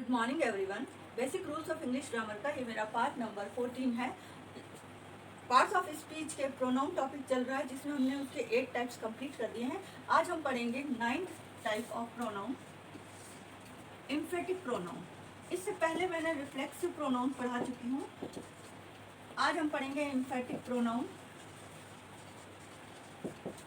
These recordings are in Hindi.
Good morning everyone. Basic rules of English grammar का ये मेरा पार्ट नंबर 14 है। पार्ट्स ऑफ स्पीच के प्रोनाउन टॉपिक चल रहा है, जिसमें हमने उसके 8 टाइप्स कंप्लीट कर दिए हैं। आज हम पढ़ेंगे 9th type of pronoun, emphatic pronoun. इससे पहले मैंने रिफ्लेक्सिव प्रोनाउन पढ़ा चुकी हूँ। आज हम पढ़ेंगे एम्फेटिक प्रोनाउन।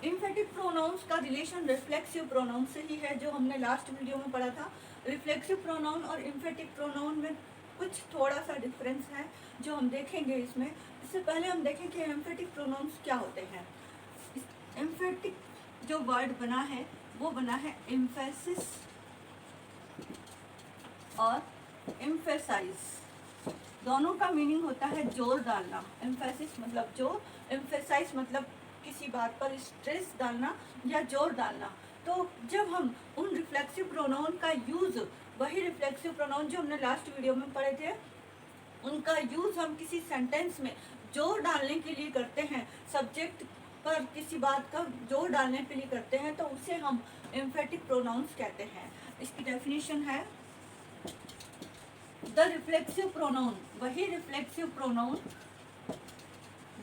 एम्फेटिक प्रोनाउंस का रिलेशन रिफ्लेक्सिव प्रोनाउन से ही है, जो हमने लास्ट वीडियो में पढ़ा था। रिफ्लेक्सिव प्रोनाउन और एम्फेटिक प्रोनाउन में कुछ थोड़ा सा डिफरेंस है, जो हम देखेंगे इसमें। इससे पहले हम देखें कि एम्फेटिक प्रोनाउंस क्या होते हैं। एम्फेटिक जो वर्ड बना है वो बना है एम्फेसिस और एम्फेसाइज। दोनों का मीनिंग होता है जोर डालना। एम्फेसिस मतलब जोर, एम्फेसाइज मतलब किसी बात पर स्ट्रेस डालना या जोर डालना। तो जब हम उन रिफ्लेक्सिव प्रोनाउन का यूज, वही रिफ्लेक्सिव प्रोनाउन जो हमने लास्ट वीडियो में पढ़े थे, उनका यूज हम किसी सेंटेंस में जोर डालने के लिए करते हैं, सब्जेक्ट पर किसी बात का जोर डालने के लिए करते हैं, तो उसे हम एम्फेटिक प्रोनाउंस कहते हैं। इसकी डेफिनेशन है द रिफ्लेक्सिव प्रोनाउन, वही रिफ्लेक्सिव प्रोनाउन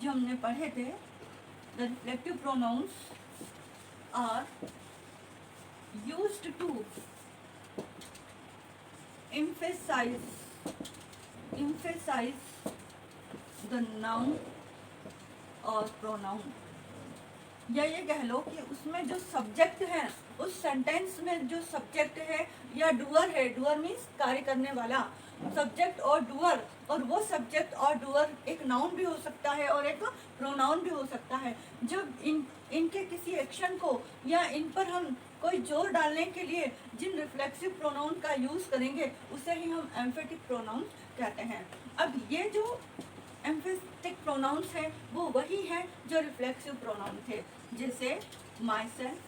जो हमने पढ़े थे। The reflective pronouns are used to emphasize the noun or pronoun, या ये कह लो कि उसमें जो सब्जेक्ट है, उस सेंटेंस में जो सब्जेक्ट है या डूअर है, डूअर मीन्स कार्य करने वाला, सब्जेक्ट और डूअर, और वो सब्जेक्ट और डूअर एक नाउन भी हो सकता है और एक प्रोनाउन भी हो सकता है। जब इनके किसी एक्शन को या इन पर हम कोई जोर डालने के लिए जिन रिफ्लेक्सिव प्रोनाउन का यूज करेंगे, उसे ही हम एम्फेटिक प्रोनाउन कहते हैं। अब ये जो एम्फेटिक प्रोनाउंस है वो वही है जो रिफ्लेक्सिव प्रोनाउन थे, जैसे myself,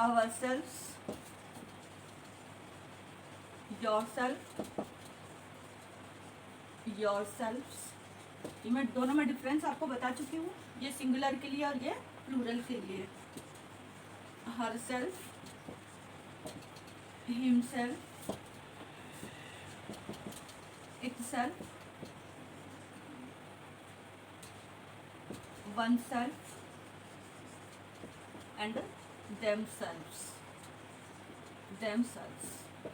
ourself, yourself, yourselves. ये मैं दोनों में डिफरेंस आपको बता चुकी हूँ, ये सिंगुलर के लिए और ये प्लूरल के लिए। Herself, himself, itself, oneself and themselves।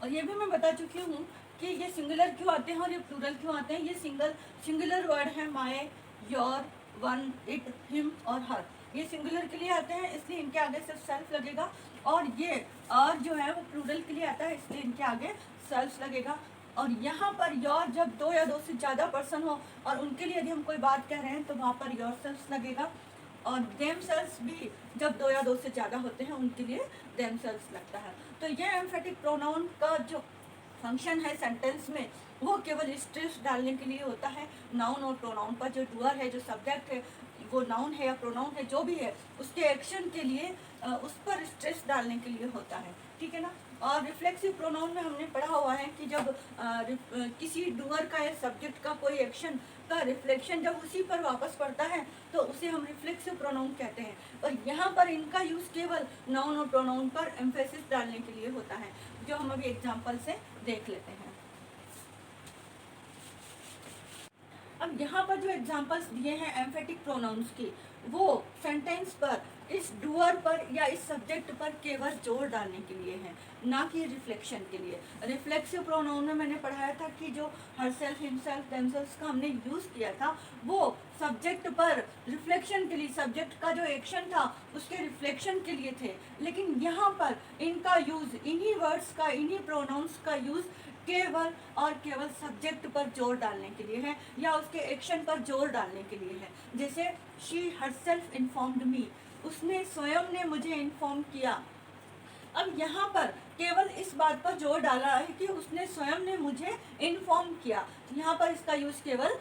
और ये भी मैं बता चुकी हूँ कि ये सिंगुलर क्यों आते हैं और ये प्लूरल क्यों आते हैं। ये सिंगुलर वर्ड है my, your, one, it, him और हर। ये सिंगुलर के लिए आते हैं, इसलिए इनके आगे सिर्फ सेल्फ लगेगा। और ये और जो है वो प्लूरल के लिए आता है, इसलिए इनके आगे सेल्फ लगेगा। और यहाँ पर योर जब 2 या 2 से ज़्यादा पर्सन हो और उनके लिए यदि हम कोई बात कह रहे हैं तो वहाँ पर योर सेल्फ लगेगा। और देम सेल्स भी जब 2 या 2 से ज़्यादा होते हैं उनके लिए देम सेल्स लगता है। तो ये एम्फेटिक प्रोनाउन का जो फंक्शन है सेंटेंस में, वो केवल स्ट्रेस डालने के लिए होता है। नाउन और प्रोनाउन पर जो डूअर है, जो सब्जेक्ट है, वो नाउन है या प्रोनाउन है, जो भी है, उसके एक्शन के लिए उस पर स्ट्रेस डालने के लिए होता है। ठीक है ना। और रिफ्लेक्सिव प्रोनाउन में हमने पढ़ा हुआ है कि जब किसी डूअर का या सब्जेक्ट का कोई एक्शन का रिफ्लेक्शन जब उसी पर वापस पड़ता है तो उसे हम रिफ्लेक्सिव प्रोनाउन कहते हैं। और यहाँ पर इनका यूज केवल नाउन और प्रोनाउन पर एम्फेसिस डालने के लिए होता है, जो हम अभी एग्जाम्पल से देख लेते हैं। अब यहाँ पर जो एग्जाम्पल्स दिए हैं एम्फेटिक प्रोनाउंस की, वो सेंटेंस पर, इस डूअर पर या इस सब्जेक्ट पर केवल जोर डालने के लिए है, ना कि रिफ्लेक्शन के लिए। रिफ्लेक्सिव प्रोनाउन में मैंने पढ़ाया था कि जो हरसेल्फ, हिमसेल्फ, देमसेल्फ का हमने यूज किया था, वो सब्जेक्ट पर रिफ्लेक्शन के लिए, सब्जेक्ट का जो एक्शन था उसके रिफ्लेक्शन के लिए थे। लेकिन यहाँ पर इनका यूज, इन्हीं वर्ड्स का, इन्हीं प्रोनाउंस का यूज केवल और केवल सब्जेक्ट पर जोर डालने के लिए है, या उसके एक्शन पर जोर डालने के लिए है। जैसे शी हरसेल्फ इन्फॉर्म्ड मी, उसने स्वयं ने मुझे इन्फॉर्म किया। अब यहाँ पर केवल इस बात पर जोर डाला है कि उसने स्वयं ने मुझे इन्फॉर्म किया। यहाँ पर इसका यूज केवल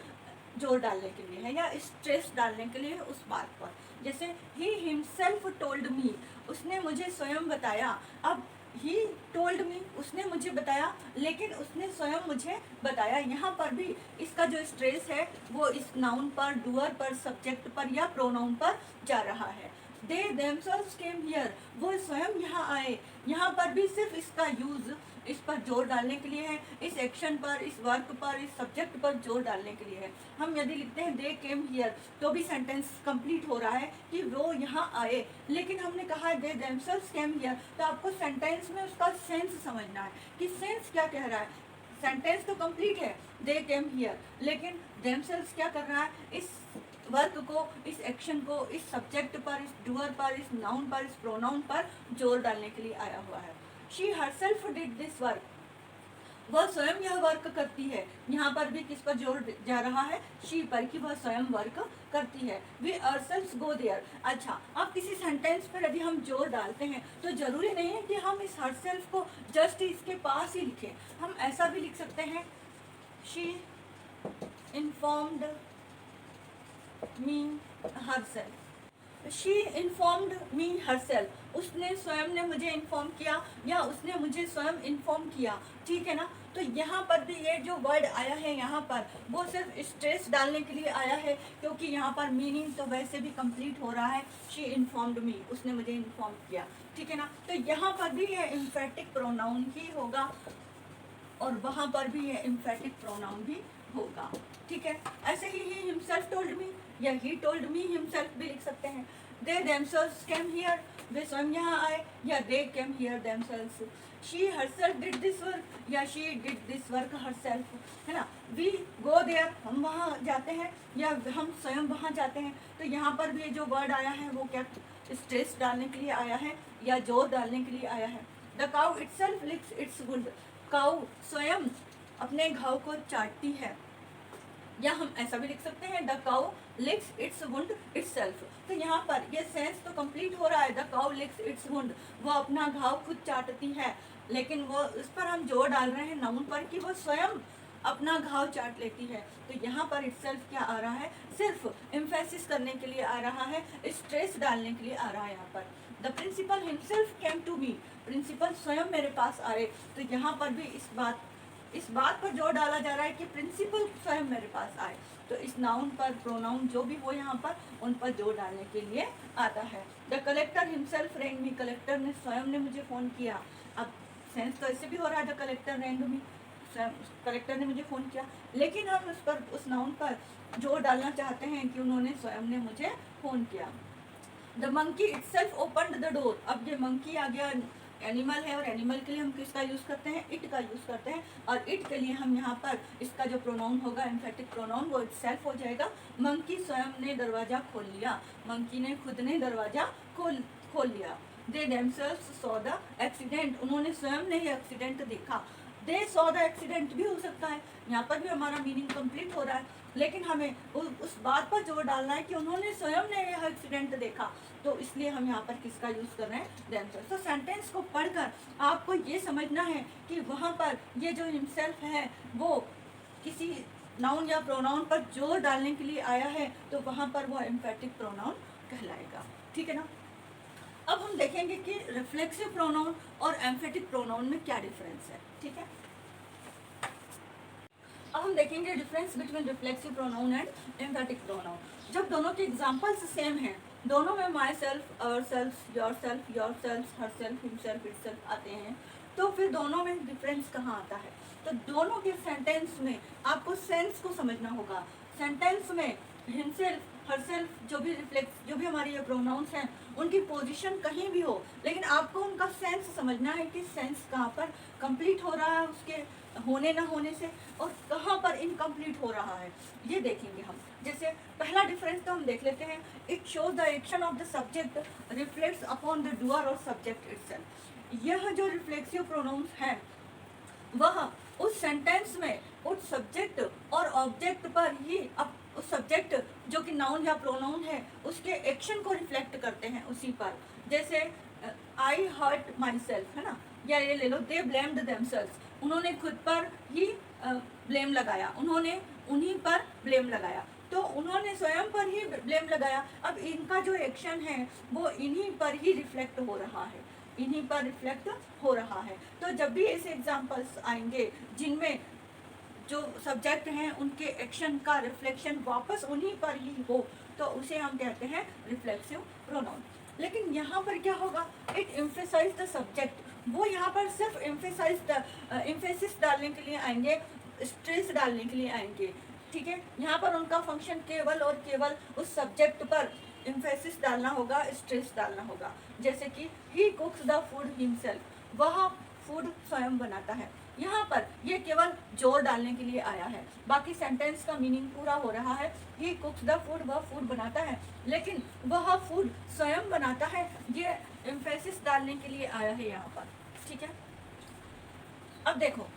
जोर डालने के लिए है या स्ट्रेस डालने के लिए उस बात पर। जैसे ही हिमसेल्फ टोल्ड मी, उसने मुझे स्वयं बताया। अब ही टोल्ड मी, उसने मुझे बताया, लेकिन उसने स्वयं मुझे बताया। यहाँ पर भी इसका जो स्ट्रेस है वो इस नाउन पर, डूअर पर, सब्जेक्ट पर या प्रोनाउन पर जा रहा है। They themselves came here, वो स्वयं यहाँ आए। यहाँ पर भी सिर्फ इसका यूज इस पर जोर डालने के लिए है, इस एक्शन पर, इस वर्क पर, इस सब्जेक्ट पर जोर डालने के लिए है। हम यदि लिखते हैं दे केम हियर, तो भी सेंटेंस कंप्लीट हो रहा है कि वो यहाँ आए। लेकिन हमने कहा है दे देमसेल्व्स केम हियर, तो आपको सेंटेंस में उसका सेंस समझना है कि सेंस क्या कह रहा है। सेंटेंस तो कंप्लीट है दे केम हियर, लेकिन देमसेल्व्स क्या कर रहा है, इस वर्क को, इस एक्शन को, इस सब्जेक्ट पर, इस डूअर पर, इस नाउन पर, इस प्रोनाउन पर जोर डालने के लिए आया हुआ है। She herself did this work, वह स्वयं यह वर्क करती है। यहाँ पर भी किस पर जोर जा रहा है, शी पर, कि वह स्वयं वर्क करती है। We ourselves go there. अच्छा, अब किसी सेंटेंस पर यदि हम जोर डालते हैं तो जरूरी नहीं है कि हम इस हरसेल्फ को जस्ट इसके पास ही लिखें। हम ऐसा भी लिख सकते हैं, she informed me herself, she informed me herself, उसने स्वयं ने मुझे इन्फॉर्म किया या उसने मुझे स्वयं इन्फॉर्म किया, ठीक है ना। तो यहाँ पर भी ये जो वर्ड आया है यहाँ पर, वो सिर्फ स्ट्रेस डालने के लिए आया है, क्योंकि यहाँ पर मीनिंग तो वैसे भी कंप्लीट हो रहा है, शी इन्फॉर्म्ड मी, उसने मुझे इन्फॉर्म किया, ठीक है ना। तो यहाँ पर भी ये एम्फेटिक प्रोनाउन ही होगा और वहाँ पर भी ये एम्फेटिक प्रोनाउन भी होगा, ठीक है। ऐसे ही हिमसेल्फ टोल्ड मी या ही टोल्ड मी हिमसेल्फ भी लिख सकते हैं। दे देमसेल्व्स केम हियर, वे स्वयं यहाँ आए, या they came here themselves. She herself did this work या she did this work herself, है ना। वी गो देयर, हम वहाँ जाते हैं या हम स्वयं वहाँ जाते हैं। तो यहाँ पर भी जो वर्ड आया है वो क्या स्ट्रेस डालने के लिए आया है या जोर डालने के लिए आया है। The cow itself लिक्स it's wound, cow स्वयं अपने घाव को चाटती है, या हम ऐसा भी लिख सकते हैं the cow लिक्स it's wound itself. तो यहाँ पर ये सेंस तो कंप्लीट हो रहा है, द काउ लिक्स इट्स वुंड, वो अपना घाव खुद चाटती है, लेकिन वो इस पर हम जोर डाल रहे हैं नाउन पर कि वो स्वयं अपना घाव चाट लेती है। तो यहाँ पर इटसेल्फ क्या आ रहा है, सिर्फ एम्फेसिस करने के लिए आ रहा है, स्ट्रेस डालने के लिए आ रहा है। यहाँ पर the principal himself came to me, principal स्वयं मेरे पास आए। तो यहाँ पर भी इस बात पर जोर डाला जा रहा है कि प्रिंसिपल स्वयं मेरे पास आए। तो इस नाउन पर, प्रोनाउन जो भी हो यहाँ पर, उन पर जोर डालने के लिए आता है। The collector himself wrong me, collector ने स्वयं ने मुझे फ़ोन किया। अब सेंस तो ऐसे भी हो रहा है the collector wrong me, collector ने मुझे फ़ोन किया, लेकिन हम उस पर, उस नाउन पर जोर डालना चाहते हैं कि उन्होंने स्वयं ने मुझे फ़ोन किया। The monkey itself opened the door, अब ये मंकी आ गया, एनिमल है, और एनिमल के लिए हम किसका यूज़ करते हैं, इट का यूज़ करते हैं, और इट के लिए हम यहाँ पर इसका जो प्रोनाउन होगा एम्फेटिक प्रोनाउन, वो इटसेल्फ हो जाएगा। मंकी स्वयं ने दरवाज़ा खोल लिया, मंकी ने खुद ने दरवाज़ा खोल लिया। They themselves saw the accident, उन्होंने स्वयं ने ये एक्सीडेंट देखा। दे सॉ द एक्सीडेंट भी हो सकता है, यहाँ पर भी हमारा मीनिंग कंप्लीट हो रहा है, लेकिन हमें उस बात पर जोर डालना है कि उन्होंने स्वयं ने यह एक्सीडेंट देखा, तो इसलिए हम यहाँ पर किसका यूज़ कर रहे हैं, देमसेल्व्स। तो सेंटेंस को पढ़कर आपको ये समझना है कि वहाँ पर ये जो हिमसेल्फ है वो किसी नाउन या प्रोनाउन पर जोर डालने के लिए आया है, तो वहाँ पर वो एम्फेटिक प्रोनाउन कहलाएगा, ठीक है ना। अब हम देखेंगे कि रिफ्लेक्सिव प्रोनाउन और एम्फेटिक प्रोनाउन में क्या डिफरेंस है, ठीक है। अब हम देखेंगे difference between reflexive pronoun and emphatic pronoun. जब दोनों के एग्जांपल्स सेम हैं, दोनों में my self, our self, your self, her self, himself, itself आते हैं, तो फिर दोनों में डिफरेंस कहाँ आता है। तो दोनों के सेंटेंस में आपको सेंस को समझना होगा। सेंटेंस में हिमसेल्फ, हरसेल्फ, जो भी हमारे ये प्रोनाउंस हैं, उनकी पोजीशन कहीं भी हो, लेकिन आपको उनका सेंस समझना है कि सेंस कहाँ पर कंप्लीट हो रहा है उसके होने ना होने से, और कहाँ पर इनकम्प्लीट हो रहा है, ये देखेंगे हम। जैसे पहला डिफरेंस तो हम देख लेते हैं, it shows the action of the subject reflects upon the doer और सब्जेक्ट इटसेल्फ। यह जो रिफ्लेक्सिव प्रोनाउंस है वह उस सेंटेंस में उस सब्जेक्ट और ऑब्जेक्ट पर ही, अब उस सब्जेक्ट जो कि नाउन या प्रोनाउन है उसके एक्शन को रिफ्लेक्ट करते हैं उसी पर। जैसे आई हर्ट माई सेल्फ, है ना, या ये ले लो दे ब्लेम्ड देमसेल्व्स, उन्होंने खुद पर ही ब्लेम लगाया, उन्होंने उन्हीं पर ब्लेम लगाया, तो उन्होंने स्वयं पर ही ब्लेम लगाया। अब इनका जो एक्शन है वो इन्हीं पर ही रिफ्लेक्ट हो रहा है, इन्हीं पर रिफ्लेक्ट हो रहा है। तो जब भी ऐसे एग्जाम्पल्स आएंगे जिनमें जो सब्जेक्ट हैं उनके एक्शन का रिफ्लेक्शन वापस उन्हीं पर ही हो, तो उसे हम कहते हैं रिफ्लेक्सिव प्रोनाउन। लेकिन यहाँ पर क्या होगा, इट एम्फेसाइज द सब्जेक्ट, वो यहाँ पर सिर्फ एम्फेसिस डालने के लिए आएंगे, स्ट्रेस डालने के लिए आएंगे, ठीक है। यहाँ पर उनका फंक्शन केवल और केवल उस सब्जेक्ट पर एम्फेसिस डालना होगा, स्ट्रेस डालना होगा। जैसे कि ही कुक्स द फूड हिमसेल्फ, वह फूड स्वयं बनाता है। यहाँ पर ये केवल जोर डालने के लिए आया है, बाकी सेंटेंस का मीनिंग पूरा हो रहा है। ही कुक्स द फूड, वह फूड बनाता है, लेकिन वह फूड स्वयं बनाता है, ये एम्फेसिस डालने के लिए आया है यहाँ पर, ठीक है। अब देखो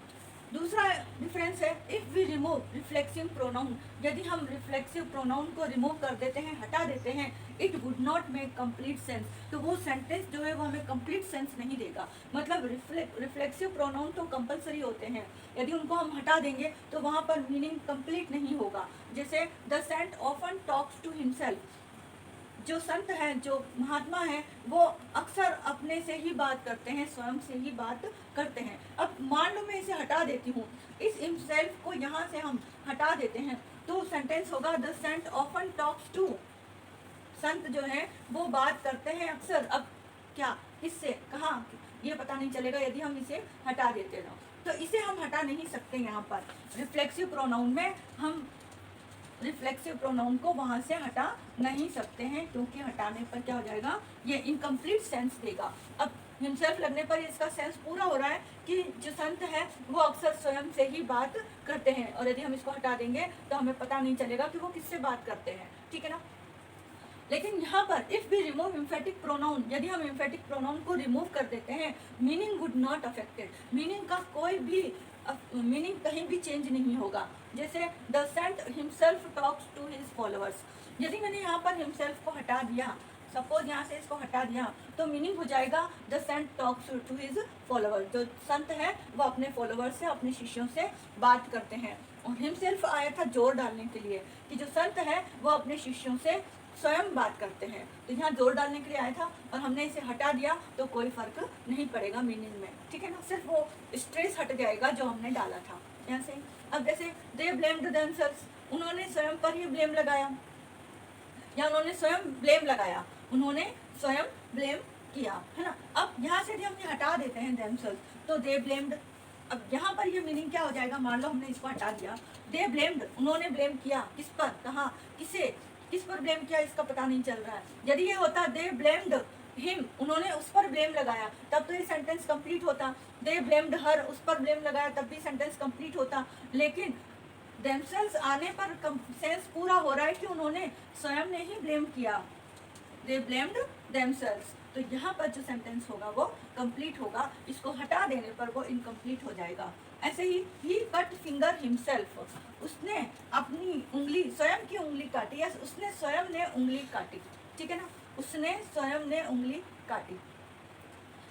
दूसरा डिफरेंस है, if we remove reflexive pronoun, यदि हम रिफ्लेक्सिव प्रोनाउन को रिमूव कर देते हैं, हटा देते हैं, it would not make complete sense, तो वो सेंटेंस जो है वो हमें कंप्लीट सेंस नहीं देगा। मतलब रिफ्लेक्सिव प्रोनाउन तो कंपलसरी होते हैं, यदि उनको हम हटा देंगे तो वहाँ पर मीनिंग कंप्लीट नहीं होगा। जैसे the saint often talks to himself, जो संत हैं, जो महात्मा हैं, वो अक्सर अपने से ही बात करते हैं, स्वयं से ही बात करते हैं। अब मान लो मैं इसे हटा देती हूँ, इस हिमसेल्फ को यहाँ से हम हटा देते हैं, तो सेंटेंस होगा the saint often talks to, संत जो है वो बात करते हैं अक्सर। अब क्या, किससे, कहाँ, ये पता नहीं चलेगा यदि हम इसे हटा देते ना, तो इसे हम हटा नहीं सकते। यहाँ पर रिफ्लेक्सिव प्रोनाउन में हम रिफ्लेक्सिव प्रोनाउन को वहां से हटा नहीं सकते हैं, क्योंकि हटाने पर क्या हो जाएगा, ये इनकम्प्लीट सेंस देगा। अब हिमसेल्फ लगने पर इसका सेंस पूरा हो रहा है कि जो संत है वो अक्सर स्वयं से ही बात करते हैं, और यदि हम इसको हटा देंगे तो हमें पता नहीं चलेगा कि वो किससे बात करते हैं, ठीक है ना। लेकिन यहाँ पर if we remove emphatic pronoun, यदि हम एम्फेटिक प्रोनाउन को रिमूव कर देते हैं, meaning would not affected, meaning का कोई भी मीनिंग कहीं भी चेंज नहीं होगा। जैसे the saint himself talks to his followers, यदि मैंने यहाँ पर हिमसेल्फ को हटा दिया, सपोज यहाँ से इसको हटा दिया, तो मीनिंग हो जाएगा the saint talks to his followers, जो संत है वो अपने फॉलोअर्स से, अपने शिष्यों से बात करते हैं। और हिमसेल्फ आया था जोर डालने के लिए कि जो संत है वो अपने शिष्यों से स्वयं बात करते हैं, तो यहाँ जोर डालने के लिए आया था, और हमने इसे हटा दिया तो कोई फर्क नहीं पड़ेगा मीनिंग में, ठीक है ना, सिर्फ वो स्ट्रेस हट जाएगा जो हमने डाला था यहाँ से। अब जैसे दे ब्लेम्ड देमसेल्व्स, उन्होंने स्वयं पर ही ब्लेम लगाया, या उन्होंने स्वयं ब्लेम लगाया, उन्होंने स्वयं ब्लेम किया, है ना। अब यहाँ से हम ये हटा देते हैं देमसेल्व्स, तो दे ब्लेम्ड, अब यहाँ पर ये मीनिंग क्या हो जाएगा, मान लो हमने इसको हटा दिया, दे ब्लेम्ड, उन्होंने ब्लेम किया, किस पर, कहाँ, किसे, किस पर ब्लेम किया इसका पता नहीं चल रहा है। यदि ये होता दे ब्लेम्ड हिम, उन्होंने उस पर ब्लेम लगाया, तब तो ये सेंटेंस कंप्लीट होता। दे ब्लेम्ड हर, उस पर ब्लेम लगाया, तब भी सेंटेंस कंप्लीट होता। लेकिन देमसेल्व्स आने पर सेंस पूरा हो रहा है कि उन्होंने स्वयं ने ही ब्लेम किया, दे ब्लेम्ड देमसेल्व्स, तो यहाँ पर जो सेंटेंस होगा वो कंप्लीट होगा, इसको हटा देने पर वो इनकम्प्लीट हो जाएगा। ऐसे ही कट फिंगर हिमसेल्फ, उसने अपनी उंगली, स्वयं की उंगली काटी, या उसने स्वयं ने उंगली काटी, ठीक है ना, उसने स्वयं ने उंगली काटी।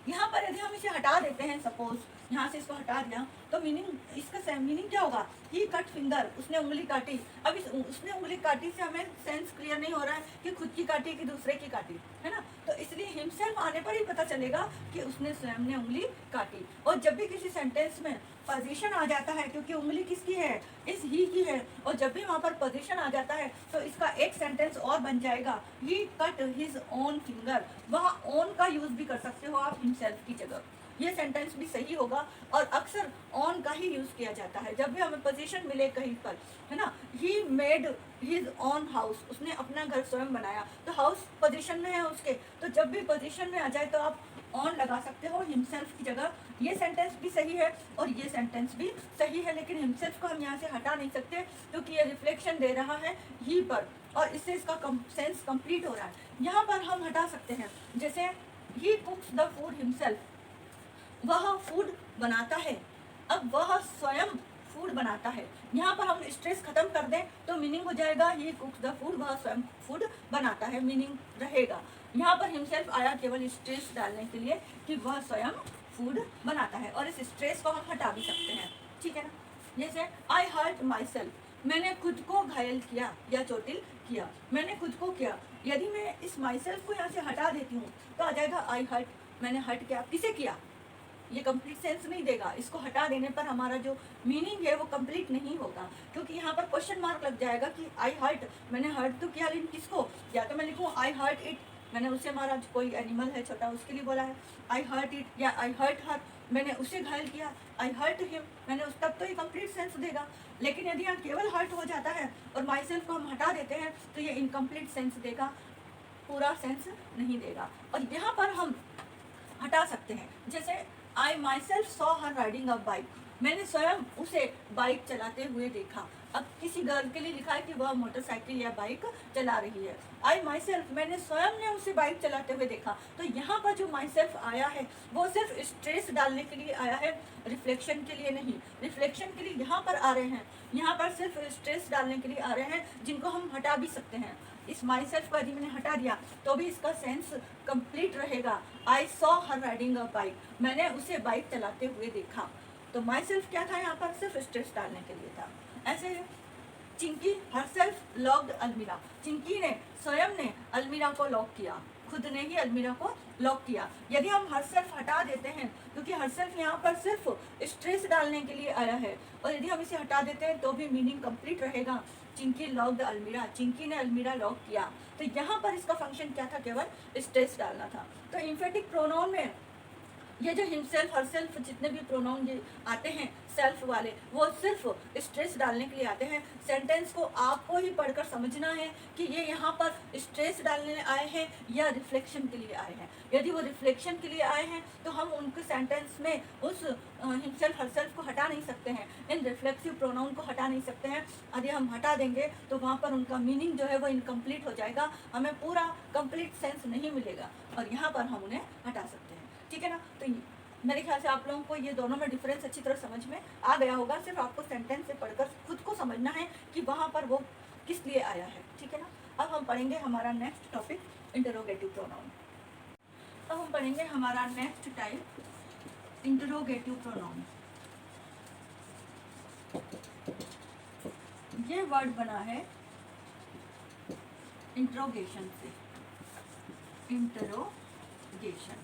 यहाँ पर यदि हम इसे हटा देते हैं, सपोज यहाँ से इसको हटा दिया, तो मीनिंग, इसका मीनिंग क्या होगा, ही कट फिंगर, उसने उंगली काटी। अब इस उसने उंगली काटी से हमें सेंस क्लियर नहीं हो रहा है कि खुद की काटी कि दूसरे की काटी, है ना, तो इसलिए हिमसेल्फ आने पर ही पता चलेगा कि उसने स्वयं ने उंगली काटी। और जब भी किसी सेंटेंस में पोजीशन आ जाता है, क्योंकि उंगली किसकी है, इस ही की है, और जब भी वहाँ पर पोजीशन आ जाता है तो इसका एक सेंटेंस और बन जाएगा, ही कट हिज ओन फिंगर, वहाँ ओन का यूज भी कर सकते हो आप हिमसेल्फ की जगह, ये सेंटेंस भी सही होगा। और अक्सर ऑन का ही यूज किया जाता है जब भी हमें पोजीशन मिले कहीं पर, है ना। He made his on house, उसने अपना घर स्वयं बनाया, तो हाउस पोजीशन में है उसके, तो जब भी पोजीशन में आ जाए तो आप ऑन लगा सकते हो हिमसेल्फ की जगह। ये सेंटेंस भी सही है और ये सेंटेंस भी सही है, लेकिन हिमसेल्फ को हम यहाँ से हटा नहीं सकते, क्योंकि ये रिफ्लेक्शन दे रहा है ही पर, और इससे इसका सेंस कंप्लीट हो रहा है। यहाँ पर हम हटा सकते हैं, जैसे ही कुक्स द फूड हिमसेल्फ, वह फूड बनाता है, अब वह स्वयं फूड बनाता है, यहाँ पर हम स्ट्रेस खत्म कर दें तो मीनिंग हो जाएगा ही कुक्स द फूड, वह स्वयं फूड बनाता है, मीनिंग रहेगा। यहाँ पर हिमसेल्फ आया केवल स्ट्रेस डालने के लिए कि वह स्वयं फूड बनाता है, और इस स्ट्रेस को हम हटा भी सकते हैं, ठीक है ना। जैसे आई हर्ट माई सेल्फ, मैंने खुद को घायल किया या चोटिल किया, मैंने खुद को किया, यदि मैं इस माई सेल्फ को यहाँ से हटा देती हूँ तो आ जाएगा आई हर्ट, मैंने हर्ट किया, किसे किया, ये कंप्लीट सेंस नहीं देगा। इसको हटा देने पर हमारा जो मीनिंग है वो कंप्लीट नहीं होगा, क्योंकि यहाँ पर क्वेश्चन मार्क लग जाएगा कि आई हर्ट, मैंने हर्ट तो किया लेकिन किसको, या तो मैं लिखूँ आई हर्ट इट, मैंने उसे मारा, कोई एनिमल है छोटा उसके लिए बोला है आई हर्ट इट या आई हर्ट हर, मैंने उसे घायल किया, आई हर्ट हिम, मैंने उस तब तो ये कंप्लीट सेंस देगा। लेकिन यदि यहाँ केवल हर्ट हो जाता है और माई सेल्फ को हम हटा देते हैं तो ये इनकम्प्लीट सेंस देगा, पूरा सेंस नहीं देगा। और यहाँ पर हम हटा सकते हैं, जैसे I myself saw her riding a bike, मैंने स्वयं उसे बाइक चलाते हुए देखा। अब किसी गर्ल के लिए लिखा है कि वह मोटरसाइकिल या बाइक चला रही है। आई माई सेल्फ, मैंने स्वयं ने उसे बाइक चलाते हुए देखा। तो यहाँ पर जो माई सेल्फ आया है वो सिर्फ स्ट्रेस डालने के लिए आया है, रिफ्लेक्शन के लिए नहीं। रिफ्लेक्शन के लिए यहाँ पर आ रहे हैं, यहाँ पर सिर्फ स्ट्रेस डालने के लिए आ रहे हैं, जिनको हम हटा भी सकते हैं। इस माई सेल्फ को यदि मैंने हटा दिया तो भी इसका सेंस कंप्लीट रहेगा। I saw her riding a bike, मैंने उसे बाइक चलाते हुए देखा। तो माई सेल्फ क्या था, यहाँ पर सिर्फ स्ट्रेस डालने के लिए था। ऐसे चिंकी हरसेल्फ लॉक्ड अलमीरा, चिंकी ने स्वयं ने अलमीरा को लॉक किया, खुद ने ही अलमीरा को लॉक किया। यदि हम हरसेल्फ हटा देते हैं, क्योंकि हरसेल्फ यहाँ पर सिर्फ स्ट्रेस डालने के लिए आया है, और यदि हम इसे हटा देते हैं तो भी मीनिंग कंप्लीट रहेगा। चिंकी लॉक्ड अलमीरा, चिंकी ने अलमीरा लॉक किया। तो यहाँ पर इसका फंक्शन क्या था, केवल स्ट्रेस डालना था। तो इम्फेटिक प्रोनाउन में ये जो हिमसेल्फ हरसेल्फ जितने भी प्रोनाउन ये आते हैं सेल्फ वाले, वो सिर्फ स्ट्रेस डालने के लिए आते हैं। सेंटेंस को आपको ही पढ़कर समझना है कि ये यहाँ पर स्ट्रेस डालने आए हैं या रिफ्लेक्शन के लिए आए हैं। यदि वो रिफ्लेक्शन के लिए आए हैं तो हम उनके सेंटेंस में उस हिमसेल्फ हरसेल्फ को हटा नहीं सकते हैं, इन रिफ्लेक्सिव प्रोनाउन को हटा नहीं सकते हैं। यदि हम हटा देंगे तो वहाँ पर उनका मीनिंग जो है वो इनकम्प्लीट हो जाएगा, हमें पूरा कंप्लीट सेंस नहीं मिलेगा, और यहाँ पर हम उन्हें हटा सकते हैं। ठीक है ना। तो मेरे ख्याल से आप लोगों को ये दोनों में डिफरेंस अच्छी तरह समझ में आ गया होगा। सिर्फ आपको सेंटेंस से पढ़कर खुद को समझना है कि वहाँ पर वो किस लिए आया है। ठीक है ना। अब हम पढ़ेंगे हमारा नेक्स्ट टॉपिक इंटरोगेटिव प्रोनाउन। अब हम पढ़ेंगे हमारा नेक्स्ट टाइप इंटरोगेटिव प्रोनाउन। ये वर्ड बना है इंट्रोगेशन से, इंटरोगेशन,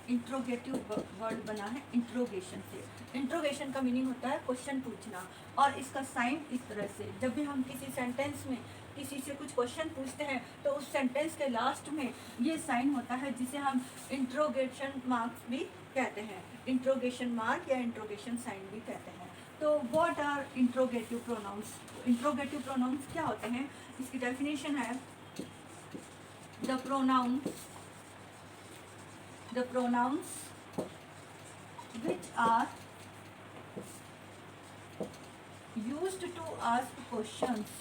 इंट्रोगेटिव वर्ड बना है इंट्रोगेशन से। इंट्रोगेशन का मीनिंग होता है क्वेश्चन पूछना, और इसका साइन इस तरह से, जब भी हम किसी सेंटेंस में किसी से कुछ क्वेश्चन पूछते हैं तो उस सेंटेंस के लास्ट में ये साइन होता है, जिसे हम इंट्रोगेशन मार्क्स भी कहते हैं, इंट्रोगेशन मार्क या इंट्रोगेशन साइन भी कहते हैं। तो what are interrogative pronouns. Interrogative pronouns क्या होते हैं, इसकी डेफिनेशन है the pronouns which are used to ask questions,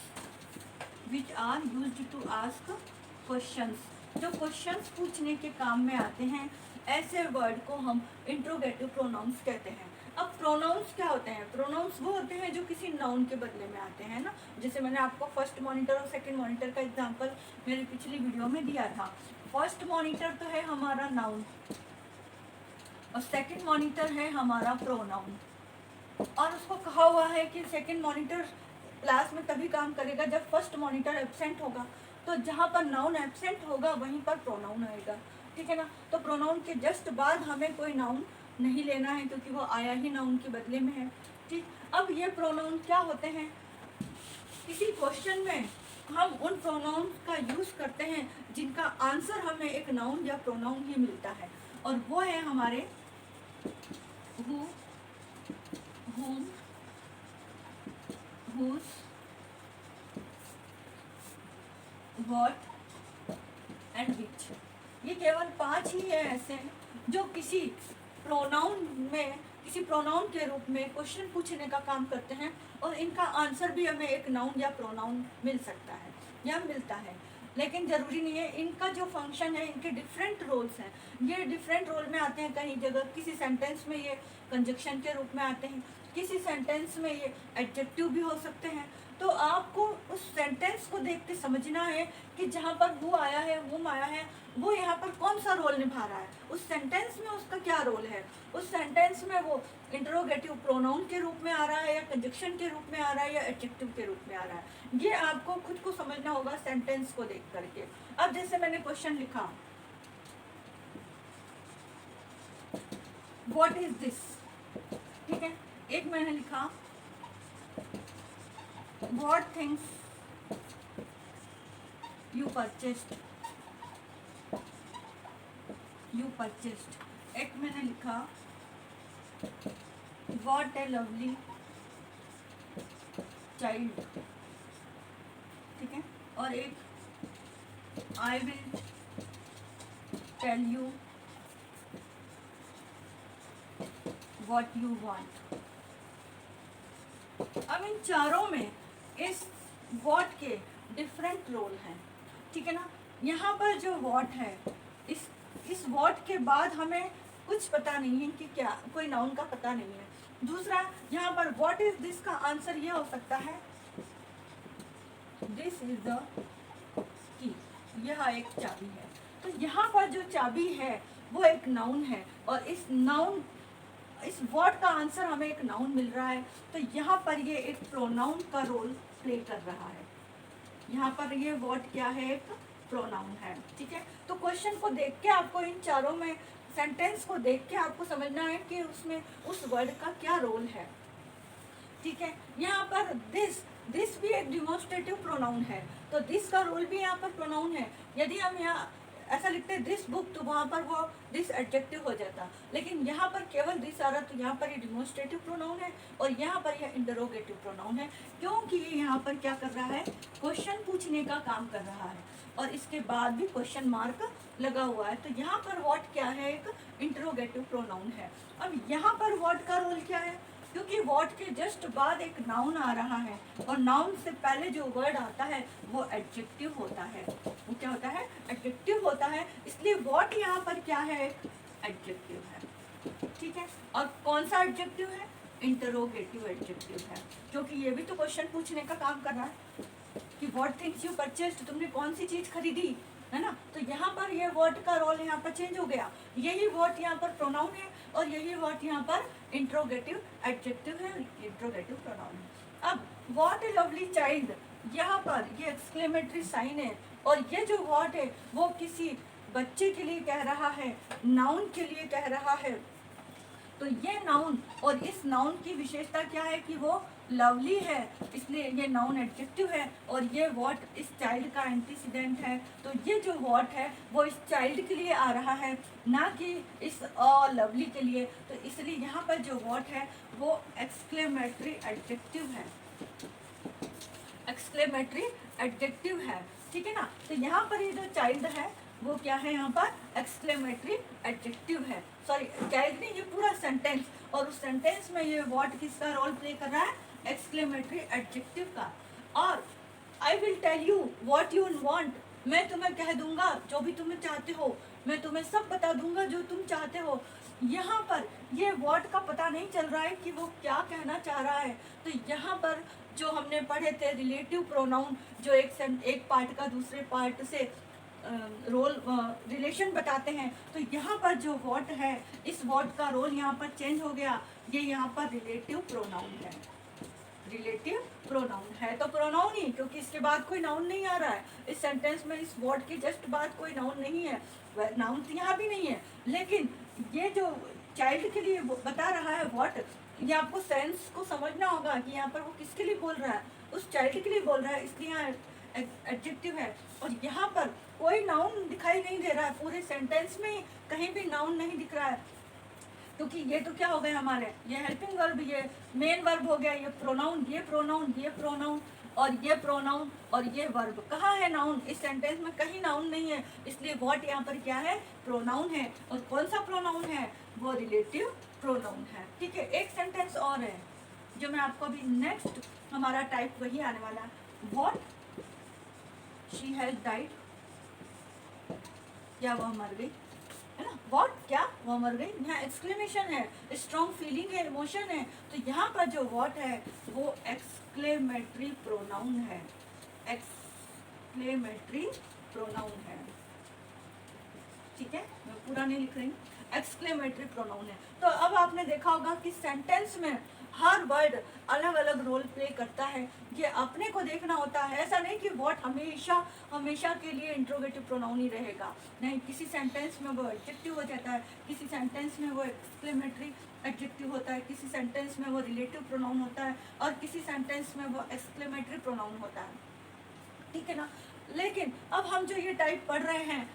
जो क्वेश्चंस पूछने के काम में आते हैं, ऐसे वर्ड को हम इंट्रोगेटिव प्रोनाउंस कहते हैं। अब प्रोनाउंस क्या होते हैं, प्रोनाउंस वो होते हैं जो किसी नाउन के बदले में आते हैं ना। जैसे मैंने आपको फर्स्ट मॉनिटर और सेकंड मॉनिटर का एग्जांपल मेरी पिछली वीडियो में दिया था। फर्स्ट मॉनिटर तो है हमारा नाउन और सेकंड मॉनिटर है हमारा प्रोनाउन, और उसको कहा हुआ है कि सेकंड मॉनिटर क्लास में तभी काम करेगा जब फर्स्ट मॉनिटर एब्सेंट होगा। तो जहाँ पर नाउन एब्सेंट होगा वहीं पर प्रोनाउन आएगा। ठीक है ना। तो प्रोनाउन के जस्ट बाद हमें कोई नाउन नहीं लेना है, क्योंकि वो आया ही नाउन के बदले में है। ठीक। अब ये प्रोनाउन क्या होते हैं, किसी क्वेश्चन में हम उन प्रोनाउन का यूज़ करते हैं जिनका आंसर हमें एक नाउन या प्रोनाउन ही मिलता है, और वो है हमारे who, whom, whose, what and which। ये केवल 5 ही है ऐसे जो किसी प्रोनाउन में, किसी प्रोनाउन के रूप में क्वेश्चन पूछने का काम करते हैं, और इनका आंसर भी हमें एक नाउन या प्रोनाउन मिल सकता है या मिलता है। लेकिन ज़रूरी नहीं है, इनका जो फंक्शन है, इनके डिफरेंट रोल्स हैं, ये डिफरेंट रोल में आते हैं। कहीं जगह किसी सेंटेंस में ये कंजक्शन के रूप में आते हैं, किसी सेंटेंस में ये एडजेक्टिव भी हो सकते हैं। तो आपको उस सेंटेंस को देख के समझना है कि जहाँ पर वो आया है, वो आया है, वो यहाँ पर कौन सा रोल निभा रहा है, उस सेंटेंस में उसका क्या रोल है, उस सेंटेंस में वो इंटरोगेटिव प्रोनाउन के रूप में आ रहा है या कंजक्शन के रूप में आ रहा है या एडजेक्टिव के रूप में आ रहा है। ये आपको खुद को समझना होगा सेंटेंस को देख करके। अब जैसे मैंने क्वेश्चन लिखा, व्हाट इज दिस। ठीक है। एक मैंने लिखा what things you purchased, you purchased. एक मैंने लिखा व्हाट ए लवली चाइल्ड, ठीक है। और एक I will tell you what you want. अब इन चारों में इस व्हाट के डिफरेंट रोल हैं, ठीक है ना। यहाँ पर जो व्हाट है, इस व्हाट के बाद हमें कुछ पता नहीं है कि क्या, कोई नाउन का पता नहीं है। दूसरा, यहाँ पर व्हाट इज दिस का आंसर यह हो सकता है दिस इज द की, यह एक चाबी है। तो यहाँ पर जो चाबी है वो एक नाउन है, और इस नाउन, इस वर्ड का आंसर हमें एक नाउन मिल रहा है। तो यहाँ पर ये एक प्रोनाउन का रोल प्ले कर रहा है। यहाँ पर ये वर्ड क्या है, एक प्रोनाउन है, ठीक है। तो क्वेश्चन को देख के आपको, इन चारों में सेंटेंस को देख के आपको समझना है कि उसमें उस वर्ड का क्या रोल है, ठीक है। यहाँ पर दिस भी एक डिमोन्स्ट्रेटिव प्रोनाउन है, तो दिस का रोल भी यहाँ पर प्रोनाउन है। यदि हम यहाँ ऐसा लिखते हैं दिस बुक, तो वहाँ पर वो दिस एडजेक्टिव हो जाता, लेकिन यहाँ पर केवल दिस आ रहा, तो यहाँ पर ये डिमोन्स्ट्रेटिव प्रोनाउन है और यहाँ पर यह इंटरोगेटिव प्रोनाउन है, क्योंकि ये यहाँ पर क्या कर रहा है, क्वेश्चन पूछने का काम कर रहा है, और इसके बाद भी क्वेश्चन मार्क लगा हुआ है। तो यहाँ पर व्हाट क्या है, एक इंटरोगेटिव प्रोनाउन है। अब यहाँ पर व्हाट का रोल क्या है, क्योंकि व्हाट के जस्ट बाद एक नाउन आ रहा है, और नाउन से पहले जो वर्ड आता है वो एडजेक्टिव होता है। वो क्या होता है, एडजेक्टिव होता है, इसलिए व्हाट यहाँ पर क्या है, एक एडजेक्टिव है, ठीक है। और कौन सा एडजेक्टिव है, इंटरोगेटिव एडजेक्टिव है, क्योंकि ये भी तो क्वेश्चन पूछने का काम कर रहा है कि व्हाट थिंग्स यू परचेस्ड, तुमने कौन सी चीज खरीदी, है ना। तो यहाँ पर ये वर्ड का रोल यहाँ पर चेंज हो गया, यही वर्ड यहाँ पर प्रोनाउन है और यही वर्ड यहाँ पर इंट्रोगेटिव एडजेक्टिव है, इंट्रोगेटिव प्रोनाउन है। अब व्हाट ए लवली चाइल्ड, यहाँ पर ये एक्सक्लेमेटरी साइन है, और ये जो वर्ड है वो किसी बच्चे के लिए कह रहा है, नाउन के लिए कह रहा है। तो ये नाउन, और इस नाउन की विशेषता क्या है कि वो लवली है, इसलिए ये नाउन एडजेक्टिव है, और ये वर्ड इस चाइल्ड का एंटीसीडेंट है। तो ये जो वर्ड है वो इस चाइल्ड के लिए आ रहा है, ना कि इस लवली के लिए। तो इसलिए यहाँ पर जो वर्ड है वो एक्सक्लेमेटरी एडजेक्टिव है, एक्सक्लेमेटरी एडजेक्टिव है, ठीक है ना। तो यहाँ पर ये जो चाइल्ड है वो क्या है, यहाँ पर एक्सक्लेमेटरी एडजेक्टिव है। सॉरी, चाइल्ड नहीं, ये पूरा सेंटेंस, और उस सेंटेंस में ये वर्ड किसका रोल प्ले कर रहा है, एक्सक्लेमेटरी एडजेक्टिव का। और I will tell you what you want, मैं तुम्हें कह दूंगा जो भी तुम्हें चाहते हो, मैं तुम्हें सब बता दूंगा जो तुम चाहते हो। यहाँ पर ये वर्ड का पता नहीं चल रहा है कि वो क्या कहना चाह रहा है। तो यहाँ पर जो हमने पढ़े थे रिलेटिव प्रोनाउन, जो एक पार्ट का दूसरे पार्ट से रोल रिलेशन बताते हैं, तो यहाँ पर जो वर्ड है, इस वर्ड का रोल यहाँ पर चेंज हो गया, ये यहाँ पर रिलेटिव प्रोनाउन है, रिलेटिव प्रोनाउन है। तो प्रोनाउन ही, क्योंकि इसके बाद कोई नाउन नहीं आ रहा है इस सेंटेंस में, इस वर्ड के जस्ट बाद कोई नाउन नहीं है, नाउन तो यहाँ भी नहीं है, लेकिन ये जो चाइल्ड के लिए बता रहा है व्हाट, ये आपको सेंस को समझना होगा कि यहाँ पर वो किसके लिए बोल रहा है, उस चाइल्ड के लिए बोल रहा है, इसलिए यहाँ एडजेक्टिव है। और यहाँ पर कोई नाउन दिखाई नहीं दे रहा है, पूरे सेंटेंस में कहीं भी नाउन नहीं दिख रहा है, क्योंकि ये तो क्या हो गए हमारे, ये हेल्पिंग वर्ब, ये मेन वर्ब हो गया, ये प्रोनाउन, ये प्रोनाउन, ये प्रोनाउन, और ये प्रोनाउन, और ये वर्ब। कहाँ है नाउन, इस सेंटेंस में कहीं नाउन नहीं है, इसलिए व्हाट यहाँ पर क्या है, प्रोनाउन है। और कौन सा प्रोनाउन है, वो रिलेटिव प्रोनाउन है, ठीक है। एक सेंटेंस और है जो मैं आपको अभी, नेक्स्ट हमारा टाइप वही आने वाला है, व्हाट शी हैज डाइड, क्या वह मर गई, है ना। व्हाट, क्या वह मर गई, यहाँ एक्सक्लेमेशन है, स्ट्रॉन्ग फीलिंग है, इमोशन है। तो यहाँ पर जो व्हाट है वो एक्सक्लेमेटरी प्रोनाउन है, एक्सक्लेमेटरी प्रोनाउन है, ठीक है। मैं पूरा नहीं लिख रही हूँ, एक्सक्लेमेटरी प्रोनाउन है। तो अब आपने देखा होगा कि सेंटेंस में हर वर्ड अलग अलग रोल प्ले करता है, ये अपने को देखना होता है। ऐसा नहीं कि व्हाट हमेशा हमेशा के लिए इंट्रोगेटिव प्रोनाउन ही रहेगा, नहीं, किसी सेंटेंस में वो एडजेक्टिव हो जाता है, किसी सेंटेंस में वो एक्सक्लेमेटरी एडजेक्टिव होता है, किसी सेंटेंस में वो रिलेटिव प्रोनाउन होता है, और किसी सेंटेंस में वो एक्सक्लेमेटरी प्रोनाउन होता है, ठीक है ना। लेकिन अब हम जो ये टाइप पढ़ रहे हैं,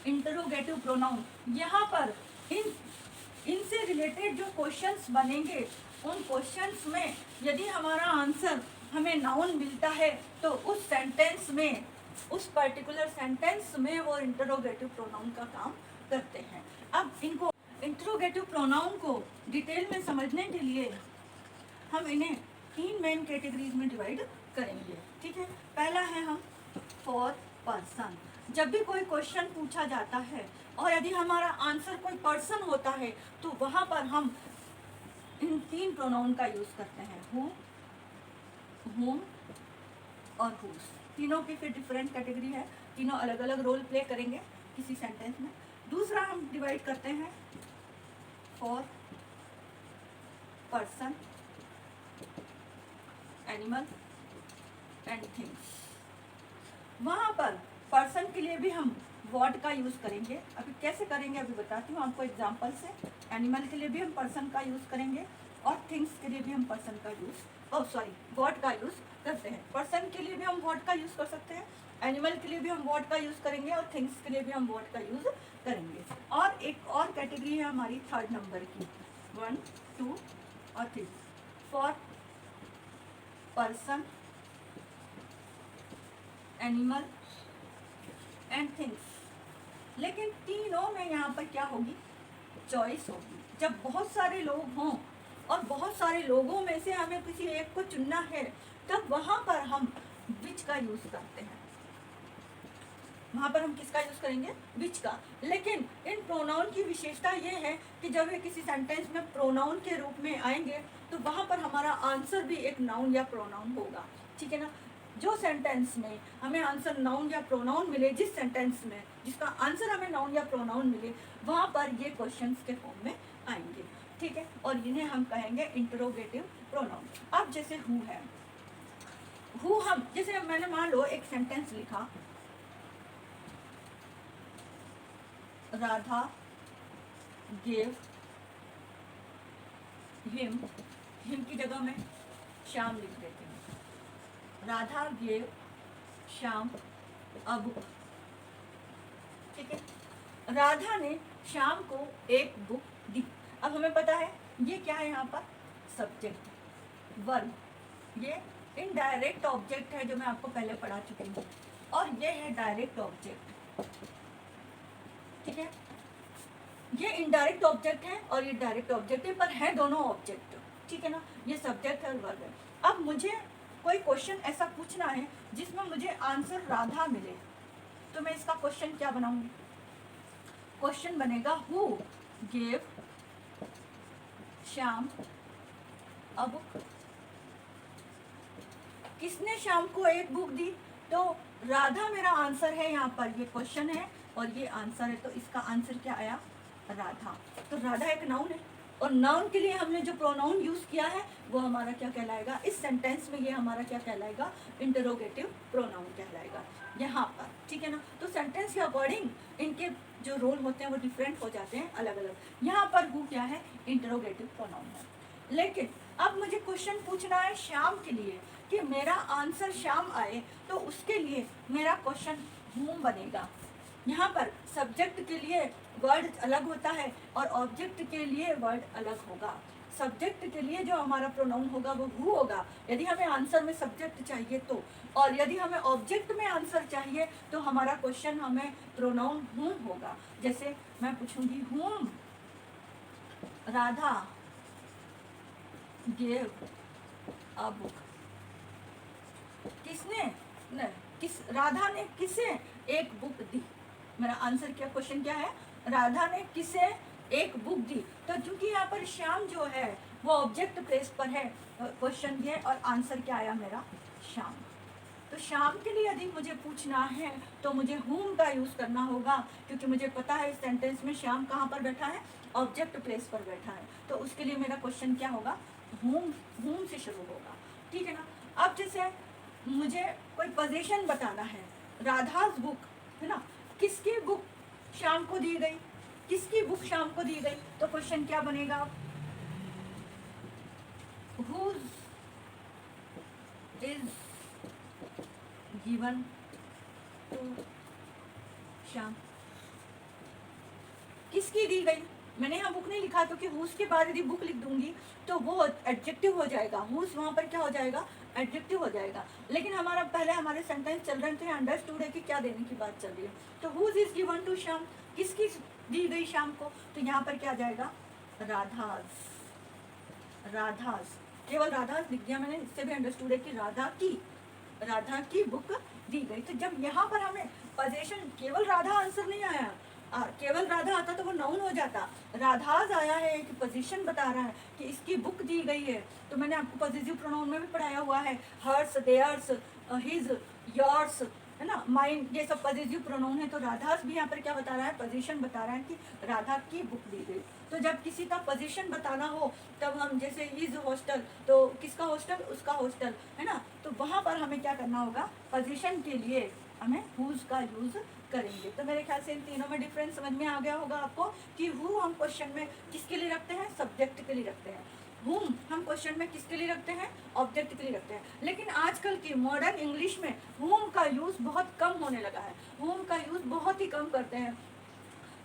इंटरोगेटिव प्रोनाउन। यहाँ पर इनसे रिलेटेड जो क्वेश्चंस बनेंगे उन क्वेश्चंस में यदि हमारा आंसर हमें नाउन मिलता है तो उस सेंटेंस में, उस पर्टिकुलर सेंटेंस में वो इंटरोगेटिव प्रोनाउन का काम करते हैं। अब इनको इंटरोगेटिव प्रोनाउन को डिटेल में समझने के लिए हम इन्हें 3 मेन कैटेगरीज में डिवाइड करेंगे। ठीक है, पहला है हम फॉर पर्सन। जब भी कोई क्वेश्चन पूछा जाता है और यदि हमारा आंसर कोई पर्सन होता है तो वहाँ पर हम इन 3 प्रोनाउन का यूज़ करते हैं, हु, whom और whose। तीनों की फिर डिफरेंट कैटेगरी है, तीनों अलग अलग रोल प्ले करेंगे किसी सेंटेंस में। दूसरा हम डिवाइड करते हैं for person, animal and things. वहाँ पर पर्सन के लिए भी हम व्हाट का यूज़ करेंगे। अभी कैसे करेंगे अभी बताती हूँ आपको एग्जांपल से। एनिमल के लिए भी हम पर्सन का यूज़ करेंगे और थिंग्स के लिए भी हम पर्सन का व्हाट का यूज़ करते हैं। पर्सन के लिए भी हम व्हाट का यूज़ कर सकते हैं, एनिमल के लिए भी हम व्हाट का यूज़ करेंगे और थिंग्स के लिए भी हम व्हाट का यूज़ करेंगे। और एक और कैटेगरी है हमारी 3rd नंबर की, 1, 2 और 3, for person, animal and things. लेकिन तीनों में यहाँ पर क्या होगी, चॉइस होगी। जब बहुत सारे लोग हों और बहुत सारे लोगों में से हमें किसी एक को चुनना है तब वहाँ पर हम विच का यूज़ करते हैं। वहाँ पर हम किसका यूज़ करेंगे, विच का। लेकिन इन प्रोनाउन की विशेषता ये है कि जब वे किसी सेंटेंस में प्रोनाउन के रूप में आएंगे तो वहाँ पर हमारा आंसर भी एक नाउन या प्रोनाउन होगा। ठीक है ना, जो सेंटेंस में हमें आंसर नाउन या प्रोनाउन मिले, जिस सेंटेंस में जिसका आंसर हमें नाउन या प्रोनाउन मिले वहाँ पर ये क्वेश्चंस के फॉर्म में आएंगे। ठीक है, और इन्हें हम कहेंगे इंटरोगेटिव प्रोनाउन। अब जैसे हु है, हु हम जैसे मैंने मान लो एक सेंटेंस लिखा, राधा गेव हिम, हिम की जगह में श्याम लिख देते हैं। Radha gave Shyam a book. ठीक है, राधा ने श्याम को एक बुक दी। अब हमें पता है ये क्या है, यहाँ पर सब्जेक्ट, वर्ब, ये इनडायरेक्ट ऑब्जेक्ट है जो मैं आपको पहले पढ़ा चुकी हूँ, और ये है डायरेक्ट ऑब्जेक्ट। ठीक है, ये इनडायरेक्ट ऑब्जेक्ट है और ये डायरेक्ट ऑब्जेक्ट है, पर है दोनों ऑब्जेक्ट। ठीक है ना, ये सब्जेक्ट है और वर्ब है। अब मुझे कोई क्वेश्चन ऐसा पूछना है जिसमें मुझे आंसर राधा मिले, तो मैं इसका क्वेश्चन क्या बनाऊंगी, क्वेश्चन बनेगा who gave Shyam a book. किसने श्याम को एक बुक दी, तो राधा मेरा आंसर है, यहाँ पर ये क्वेश्चन है और ये आंसर है, तो इसका आंसर क्या आया, राधा। तो राधा एक नाउन है और नाउन के लिए हमने जो प्रोनाउन यूज किया है वो हमारा क्या कहलाएगा, इस सेंटेंस में ये हमारा क्या कहलाएगा, इंटरोगेटिव प्रोनाउन कहलाएगा यहाँ पर। ठीक है ना, तो सेंटेंस के अकॉर्डिंग इनके जो रोल होते हैं वो डिफरेंट हो जाते हैं, अलग अलग। यहाँ पर हु क्या है, इंटरोगेटिव प्रोनाउन है। लेकिन अब मुझे क्वेश्चन पूछना है श्याम के लिए कि मेरा आंसर श्याम आए, तो उसके लिए मेरा क्वेश्चन हूम बनेगा। यहाँ पर सब्जेक्ट के लिए वर्ड अलग होता है और ऑब्जेक्ट के लिए वर्ड अलग होगा। सब्जेक्ट के लिए जो हमारा प्रोनाउन होगा वो हु होगा, यदि हमें आंसर में सब्जेक्ट चाहिए तो, और यदि हमें ऑब्जेक्ट में आंसर चाहिए तो हमारा क्वेश्चन हमें प्रोनाउन हुम होगा। जैसे मैं पूछूंगी हुम राधा गेव अ बुक। किसने न, किस राधा ने किसे एक बुक दी, मेरा आंसर क्या, क्वेश्चन क्या है, राधा ने किसे एक बुक दी। तो चूंकि यहाँ पर श्याम जो है वो ऑब्जेक्ट प्लेस पर है, क्वेश्चन ये और आंसर क्या आया मेरा, श्याम। तो श्याम के लिए यदि मुझे पूछना है तो मुझे हुम का यूज़ करना होगा, क्योंकि मुझे पता है इस सेंटेंस में श्याम कहाँ पर बैठा है, ऑब्जेक्ट प्लेस पर बैठा है। तो उसके लिए मेरा क्वेश्चन क्या होगा, हुम, हुम से शुरू होगा। ठीक है ना। अब जैसे मुझे कोई पोजीशन बताना है, राधाज बुक है ना, किसकी बुक शाम को दी गई, किसकी बुक शाम को दी गई, तो क्वेश्चन क्या बनेगा, whose is given to Shyam. किसकी दी गई, मैंने यहाँ बुक नहीं लिखा तो कि हुज के बाद यदि बुक लिख दूंगी तो वो एडजेक्टिव हो जाएगा, हुज वहाँ पर क्या हो जाएगा, एडजेक्टिव हो जाएगा। लेकिन हमारा पहले हमारे सेंटेंस चल रहे थे, अंडरस्टूड है कि क्या देने की बात चल रही है। तो whose is given to Shyam, किसकी दी गई शाम को, तो यहाँ पर क्या आ जाएगा, राधास, राधास, केवल राधास लिख दिया मैंने, इससे भी अंडरस्टूड है कि राधा की बुक दी गई। तो जब यहाँ पर हमें पोजीशन केवल राधा आंसर नहीं आया, केवल राधा आता तो वो नाउन हो जाता, राधाज आया है कि पोजीशन बता रहा है कि इसकी बुक दी गई है। तो मैंने आपको पॉजिटिव प्रोनाउन में भी पढ़ाया हुआ है, हर्स, देयर्स, हिज, योर्स, है ना, माइन, ये सब पॉजिटिव प्रोनाउन है। तो राधास भी यहाँ पर क्या बता रहा है, पोजीशन बता रहा है कि राधा की बुक दी गई। तो जब किसी का पोजीशन बताना हो तब हम जैसे इज हॉस्टल, तो किसका हॉस्टल, उसका हॉस्टल, है ना, तो वहाँ पर हमें क्या करना होगा, पोजीशन के लिए हमें हुज का यूज करेंगे। तो मेरे ख्याल से इन तीनों में डिफरेंस समझ में आ गया होगा आपको कि हु हम क्वेश्चन में किसके लिए रखते हैं, सब्जेक्ट के लिए रखते हैं, हुम हम क्वेश्चन में किसके लिए रखते हैं, ऑब्जेक्ट के लिए रखते हैं। लेकिन आजकल की मॉडर्न इंग्लिश में हुम का यूज बहुत कम होने लगा है, हुम का यूज बहुत ही कम करते हैं।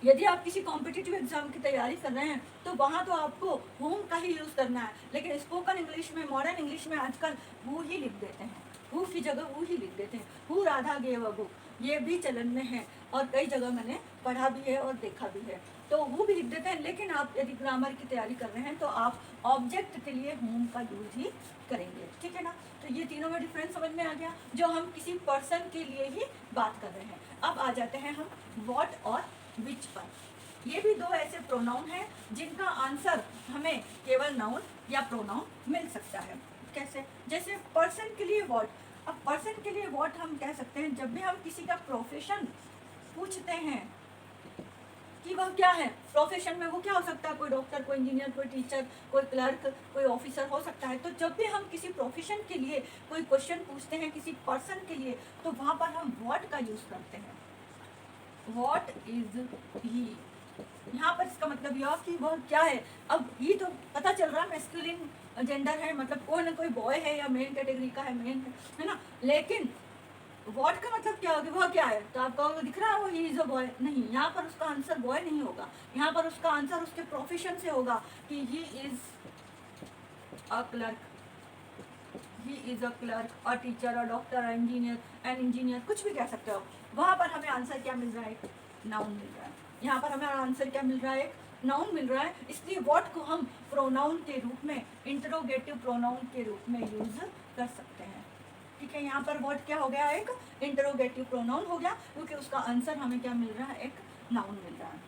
यदि आप किसी कॉम्पिटिटिव एग्जाम की तैयारी कर रहे हैं तो वहाँ तो आपको हुम का ही यूज़ करना है, लेकिन स्पोकन इंग्लिश में, मॉडर्न इंग्लिश में आजकल हु ही लिख देते हैं, हु की जगह हु ही लिख देते हैं। Who Radha gave a book, ये भी चलन में है और कई जगह मैंने पढ़ा भी है और देखा भी है, तो हु भी लिख देते हैं। लेकिन आप यदि ग्रामर की तैयारी कर रहे हैं तो आप ऑब्जेक्ट के लिए हुम का यूज ही करेंगे, ठीक है ना। तो ये तीनों में डिफरेंस समझ में आ गया, जो हम किसी पर्सन के लिए ही बात कर रहे हैं। अब आ जाते हैं हम व्हाट और विच पर। ये भी दो ऐसे प्रोनाउन हैं जिनका आंसर हमें केवल नाउन या प्रोनाउन मिल सकता है। कैसे, जैसे पर्सन के लिए व्हाट। अब पर्सन के लिए व्हाट हम कह सकते हैं जब भी हम किसी का प्रोफेशन पूछते हैं कि वह क्या है, प्रोफेशन में वो क्या हो सकता है, कोई डॉक्टर, कोई इंजीनियर, कोई टीचर, कोई क्लर्क, कोई ऑफिसर हो सकता है। तो जब भी हम किसी प्रोफेशन के लिए कोई क्वेश्चन पूछते हैं किसी पर्सन के लिए, तो वहाँ पर हम व्हाट का यूज करते हैं। व्हाट इज ही, यहाँ पर इसका मतलब यह कि वह क्या है। अब ही तो पता चल रहा है मैस्कुलिन जेंडर है, मतलब कोई ना कोई बॉय है या मेन कैटेगरी का है, मेन है ना। लेकिन व्हाट का मतलब क्या होगा, वह क्या है, तो आपको दिख रहा है वो ही इज अ बॉय, नहीं, यहाँ पर उसका आंसर बॉय नहीं होगा, यहाँ पर उसका आंसर उसके प्रोफेशन से होगा कि he is a clerk, he is a clerk, a teacher, a doctor, a engineer, an engineer, कुछ भी कह सकते हो। वहाँ पर हमें आंसर क्या मिल रहा है, एक नाउन मिल रहा है। यहाँ पर हमें आंसर क्या मिल रहा है, एक नाउन मिल रहा है। इसलिए व्हाट को हम प्रोनाउन के रूप में, इंटरोगेटिव प्रोनाउन के रूप में यूज कर सकते हैं, ठीक है। यहाँ पर व्हाट क्या हो गया, एक इंटरोगेटिव प्रोनाउन हो गया, क्योंकि उसका आंसर हमें क्या मिल रहा है, एक नाउन मिल रहा है।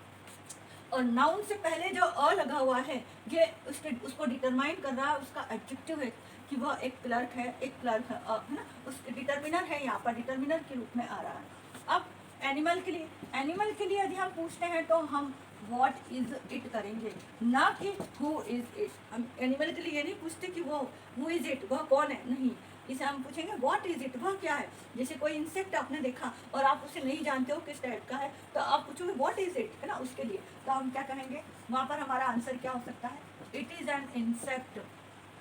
और नाउन से पहले जो अ लगा हुआ है ये उसको डिटरमाइन कर रहा है, उसका एडजेक्टिव है कि वह एक क्लर्क है, एक क्लर्क है ना, उस डिटर्मिनर है, यहाँ पर डिटर्मिनर के रूप में आ रहा है। अब एनिमल के लिए, एनिमल के लिए यदि हम पूछते हैं तो हम व्हाट इज इट करेंगे, ना कि हु इज इट। हम एनिमल के लिए ये नहीं पूछते कि वो हु इज इट, वह कौन है, नहीं, इसे हम पूछेंगे व्हाट इज इट, वह क्या है। जैसे कोई इंसेक्ट आपने देखा और आप उसे नहीं जानते हो किस टाइप का है, तो आप पूछोगे व्हाट इज इट, है ना, उसके लिए तो हम क्या कहेंगे, वहाँ पर हमारा आंसर क्या हो सकता है, इट इज एन इंसेक्ट,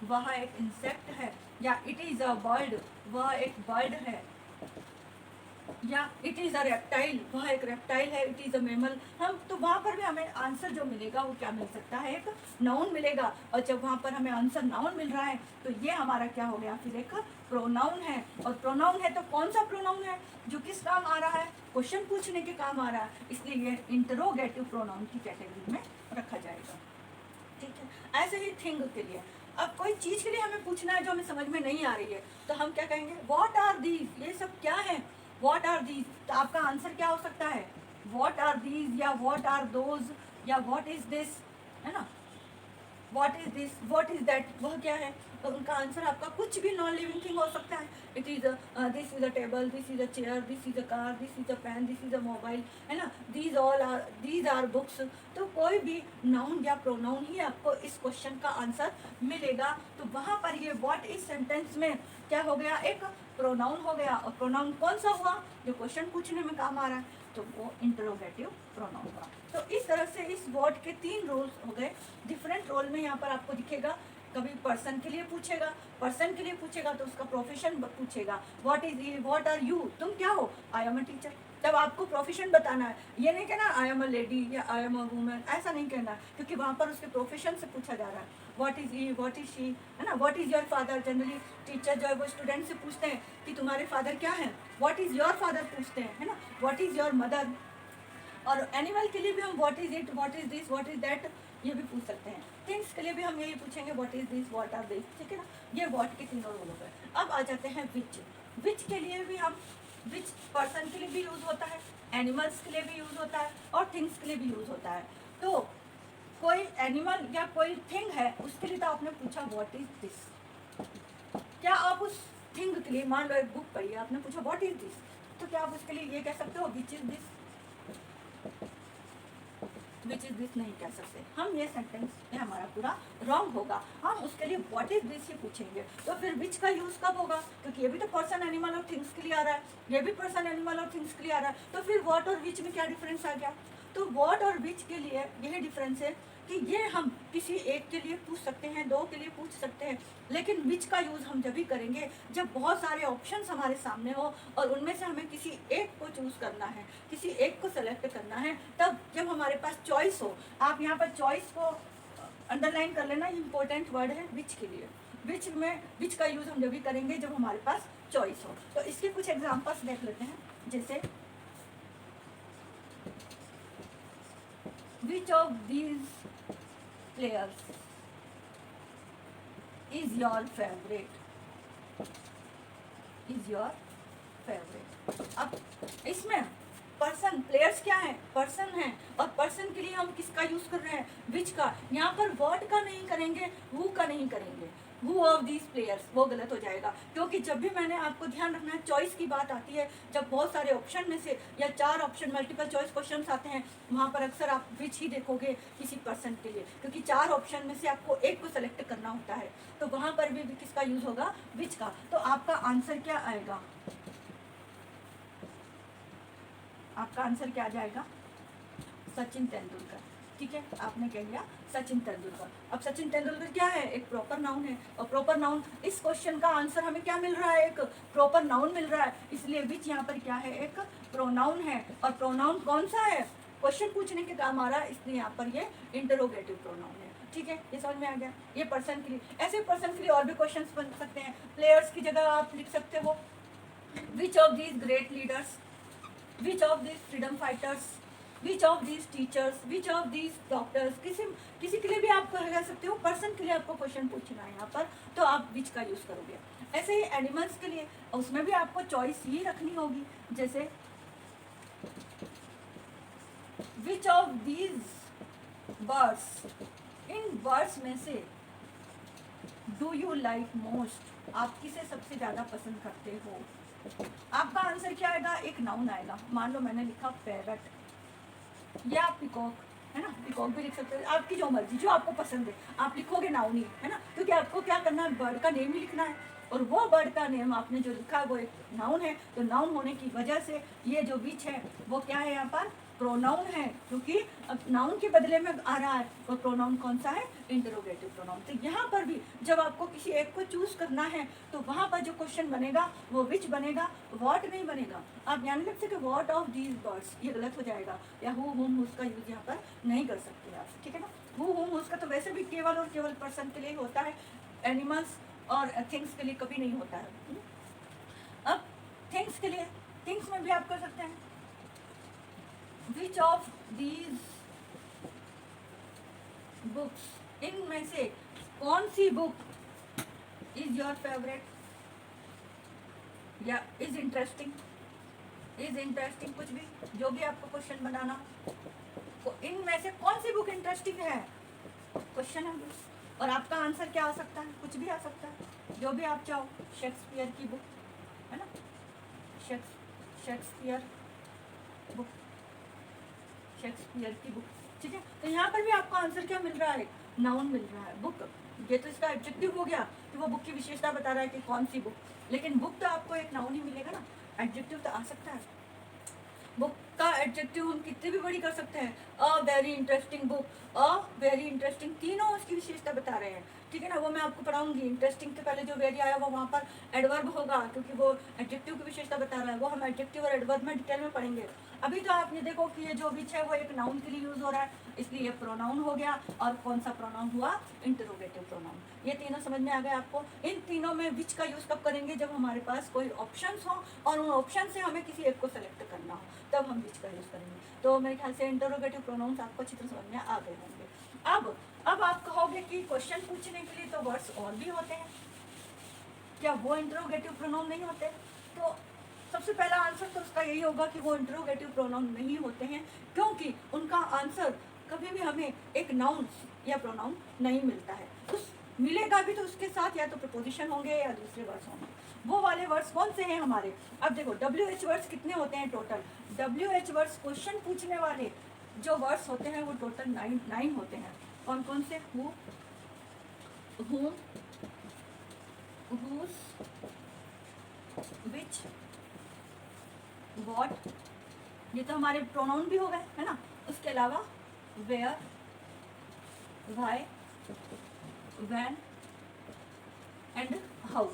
वह एक इंसेक्ट है, या इट इज अ बर्ड, वह एक बर्ड है, या इट इज अ रेप्टाइल, वह एक रेप्टाइल है, इट इज अ मैमल। हम तो वहाँ पर भी हमें आंसर जो मिलेगा वो क्या मिल सकता है, एक नाउन मिलेगा। और जब वहाँ पर हमें आंसर नाउन मिल रहा है तो ये हमारा क्या हो गया, फिर एक प्रोनाउन है। और प्रोनाउन है तो कौन सा प्रोनाउन है, जो किस काम आ रहा है, क्वेश्चन पूछने के काम आ रहा है, इसलिए ये इंटरोगेटिव प्रोनाउन की कैटेगरी में रखा जाएगा, ठीक है। ऐसे ही थिंग के लिए, अब कोई चीज के लिए हमें पूछना है जो हमें समझ में नहीं आ रही है, तो हम क्या कहेंगे, व्हाट आर दीज, ये सब क्या है, व्हाट आर दीज। तो आपका आंसर क्या हो सकता है, व्हाट आर दीज, या व्हाट आर दोज, या व्हाट इज दिस, है ना, what is this, what is that, वह क्या है। तो उनका आंसर आपका कुछ भी नॉन लिविंग थिंग हो सकता है। It is this is a table, this is a chair, this is a car, this is a pen, this is a mobile, है ना, दीज आर बुक्स। तो कोई भी नाउन या प्रोनाउन ही आपको इस क्वेश्चन का आंसर मिलेगा। तो वहाँ पर ये व्हाट इस सेंटेंस में क्या हो गया, एक प्रोनाउन हो गया। और प्रोनाउन कौन सा हुआ, जो क्वेश्चन पूछने में काम आ रहा है, तो वो इंटरोगेटिव प्रोनाउन हुआ। तो इस तरह से इस वर्ड के 3 रोल्स हो गए। डिफरेंट रोल में यहाँ पर आपको दिखेगा, कभी पर्सन के लिए पूछेगा, पर्सन के लिए पूछेगा तो उसका प्रोफेशन पूछेगा, what is, what are you, तुम क्या हो, आई एम अ टीचर, तब आपको प्रोफेशन बताना है, ये नहीं कहना आई एम अ लेडी या आई एम अ वुमेन, ऐसा नहीं कहना है, क्योंकि वहाँ पर उसके प्रोफेशन से पूछा जा रहा है। What is he, what is she, है ना, what is your father. Generally teacher जो है वो स्टूडेंट से पूछते हैं कि तुम्हारे फादर क्या है, व्हाट इज योर फादर पूछते हैं, है ना, व्हाट इज योर मदर। और एनिमल के लिए भी हम what is it, what is this, what is that, ये भी पूछ सकते हैं। थिंग्स के लिए भी हम यही पूछेंगे what is this, what are this, ठीक है ना। ये व्हाट के तीनों रोल हो गए। अब आ जाते हैं विच। विच के लिए भी हम, विच पर्सन के लिए भी यूज होता है, एनिमल्स के लिए भी यूज होता है और थिंग्स के लिए भी यूज होता है। तो कोई एनिमल या कोई थिंग है, उसके लिए तो आपने पूछा व्हाट इज दिस। क्या आप उस थिंग के लिए, मान लो एक बुक पढ़ी है, आपने पूछा व्हाट इज दिस, तो क्या आप उसके लिए ये कह सकते हो which is this? Which is this नहीं कह सकते हम, ये सेंटेंस में हमारा पूरा रॉन्ग होगा। हम उसके लिए व्हाट इज दिस ही पूछेंगे। तो फिर विच का यूज कब होगा, क्योंकि ये भी तो पर्सन एनिमल और थिंग्स के लिए आ रहा है, ये भी पर्सन एनिमल और थिंग्स के लिए आ रहा है। तो फिर व्हाट और विच में क्या डिफरेंस आ गया? तो व्हाट और विच के लिए यही डिफरेंस है कि ये हम किसी एक के लिए पूछ सकते हैं, दो के लिए पूछ सकते हैं, लेकिन विच का यूज़ हम जब भी करेंगे जब बहुत सारे ऑप्शंस हमारे सामने हो और उनमें से हमें किसी एक को चूज़ करना है, किसी एक को सेलेक्ट करना है, तब जब हमारे पास चॉइस हो। आप यहाँ पर चॉइस को अंडरलाइन कर लेना, इंपॉर्टेंट वर्ड है विच के लिए। विच में विच का यूज़ हम जब भी करेंगे जब हमारे पास चॉइस हो। तो इसके कुछ एग्जाम्पल्स देख लेते हैं, जैसे which of these players is your favorite, is your favorite। अब इसमें पर्सन, प्लेयर्स क्या है, पर्सन है, और पर्सन के लिए हम किसका यूज कर रहे हैं, विच का। यहाँ पर व्हाट का नहीं करेंगे, हु का नहीं करेंगे, हु ऑफ दीज प्लेयर्स, वो गलत हो जाएगा। क्योंकि जब भी मैंने आपको ध्यान रखना है, चॉइस की बात आती है, जब बहुत सारे ऑप्शन में से या 4 ऑप्शन मल्टीपल चॉइस क्वेश्चन आते हैं, वहाँ पर अक्सर आप विच ही देखोगे किसी पर्सन के लिए, क्योंकि 4 ऑप्शन में से आपको एक को सेलेक्ट करना होता है। तो वहाँ पर भी किसका यूज होगा, विच का। तो आपका आंसर क्या आएगा, आपका आंसर क्या आ जाएगा, सचिन तेंदुलकर। ठीक है, आपने कह लिया सचिन तेंदुलकर। अब सचिन तेंदुलकर क्या है, एक प्रॉपर नाउन है, और प्रॉपर नाउन, इस क्वेश्चन का आंसर हमें क्या मिल रहा है, एक प्रॉपर नाउन मिल रहा है, इसलिए विच यहाँ पर क्या है, एक प्रोनाउन है। और प्रोनाउन कौन सा है, क्वेश्चन पूछने के काम आ रहा है, इसलिए यहाँ पर ये इंटरोगेटिव प्रोनाउन है। ठीक है, ये समझ में आ गया। ये पर्सन के लिए, ऐसे पर्सन के लिए और भी क्वेश्चन बन सकते हैं। प्लेयर्स की जगह आप लिख सकते हो which of these great leaders, which of these freedom fighters, which of these teachers, which of these doctors। किसी के लिए भी आप कह सकते हो, पर्सन के लिए आपको क्वेश्चन पूछना है यहाँ पर, तो आप विच का यूज करोगे। ऐसे ही एनिमल्स के लिए, उसमें भी आपको चॉइस ही रखनी होगी, जैसे which of these birds, in birds में से डू यू लाइक मोस्ट, आप किसे सबसे ज़्यादा पसंद करते हो। आपका आंसर क्या आएगा, एक नाउन आएगा। मान लो मैंने लिखा पैरट या पिकॉक, है ना, पिकॉक भी लिख सकते हो, आपकी जो मर्जी, जो आपको पसंद है आप लिखोगे नाउन ही, है ना, क्योंकि आपको क्या करना है, बर्ड का नेम ही लिखना है, और वो बर्ड का नेम आपने जो लिखा है वो एक नाउन है। तो नाउन होने की वजह से ये जो विच है वो क्या है, यहाँ पर प्रोनाउन है, क्योंकि नाउन के बदले में आ रहा है। वो प्रोनाउन कौन सा है, इंटरोगेटिव प्रोनाउन। तो यहाँ पर भी जब आपको किसी एक को चूज करना है तो वहाँ पर जो क्वेश्चन बनेगा वो विच बनेगा, व्हाट नहीं बनेगा। आप ध्यान रख सकते व्हाट ऑफ दीज बर्ड्स, ये गलत हो जाएगा, या हु हुम हुज का यूज यहाँ पर नहीं कर सकते आप। ठीक है ना, हु हुम हुज का तो वैसे भी केवल और केवल पर्सन के लिए होता है, एनिमल्स और थिंग्स के लिए कभी नहीं होता है। अब थिंग्स के लिए, थिंग्स में भी आप कर सकते हैं विच ऑफ दीज बुक्स, इनमें से कौन सी बुक इज योर फेवरेट, या इज इंटरेस्टिंग, इज इंटरेस्टिंग, कुछ भी, जो भी आपको क्वेश्चन बनाना, तो इनमें से कौन सी बुक इंटरेस्टिंग है, क्वेश्चन है। और आपका आंसर क्या आ सकता है, कुछ भी आ सकता है, जो भी आप चाहो। शेक्सपियर की बुक, है ना, शेक्सपियर बुक, शेक्सपियर की बुक। ठीक है, तो यहाँ पर भी आपको आंसर क्या मिल रहा है, नाउन मिल रहा है, बुक। ये तो इसका एडजेक्टिव हो गया कि वो बुक की विशेषता बता रहा है कि कौन सी बुक, लेकिन बुक तो आपको एक नाउन ही मिलेगा ना, एडजेक्टिव तो आ सकता है। बुक का एडजेक्टिव हम कितनी भी बड़ी कर सकते हैं, a very interesting book, a very interesting, तीनों उसकी विशेषता बता रहे हैं, ठीक है ना। वो मैं आपको पढ़ाऊंगी। इंटरेस्टिंग के पहले जो वेरी आया वो वहाँ पर एडवर्ब होगा, क्योंकि वो एडजेक्टिव की विशेषता बता रहा है। वो हम एडजेक्टिव और एडवर्ब में डिटेल में पढ़ेंगे। अभी तो आपने देखो कि ये जो विच है वो एक नाउन के लिए यूज हो रहा है, इसलिए ये प्रोनाउन हो गया। और कौन सा प्रोनाउन हुआ, इंटरोगेटिव प्रोनाउन। ये तीनों समझ में आ गया आपको। इन तीनों में विच का यूज कब करेंगे, जब हमारे पास कोई ऑप्शंस हो और उन ऑप्शन से हमें किसी एक को सेलेक्ट करना हो, तब हम विच का यूज करेंगे। तो मेरे ख्याल से इंटरोगेटिव प्रोनाउंस आपको अच्छी तरह समझ में आ गए होंगे। अब आप कहोगे कि क्वेश्चन पूछने के लिए तो वर्ड्स और भी होते हैं, क्या वो इंटरोगेटिव प्रोनाउन नहीं होते? तो सबसे पहला आंसर तो उसका यही होगा कि वो इंटरोगेटिव प्रोनाउन नहीं होते हैं, क्योंकि उनका आंसर कभी भी हमें एक नाउन या प्रोनाउन नहीं मिलता है। उस मिलेगा भी तो उसके साथ या तो प्रपोजिशन होंगे या दूसरे वर्ड्स होंगे। वो वाले वर्ड्स कौन से हैं हमारे? अब देखो WH वर्ड्स कितने होते हैं टोटल? WH वर्ड्स क्वेश्चन पूछने वाले जो वर्ड्स होते हैं वो टोटल 9 होते हैं। कौन कौन से? Who, whom, whose, which, what, ये तो हमारे प्रोनाउन भी हो गए, है ना। उसके अलावा where, why, when and how,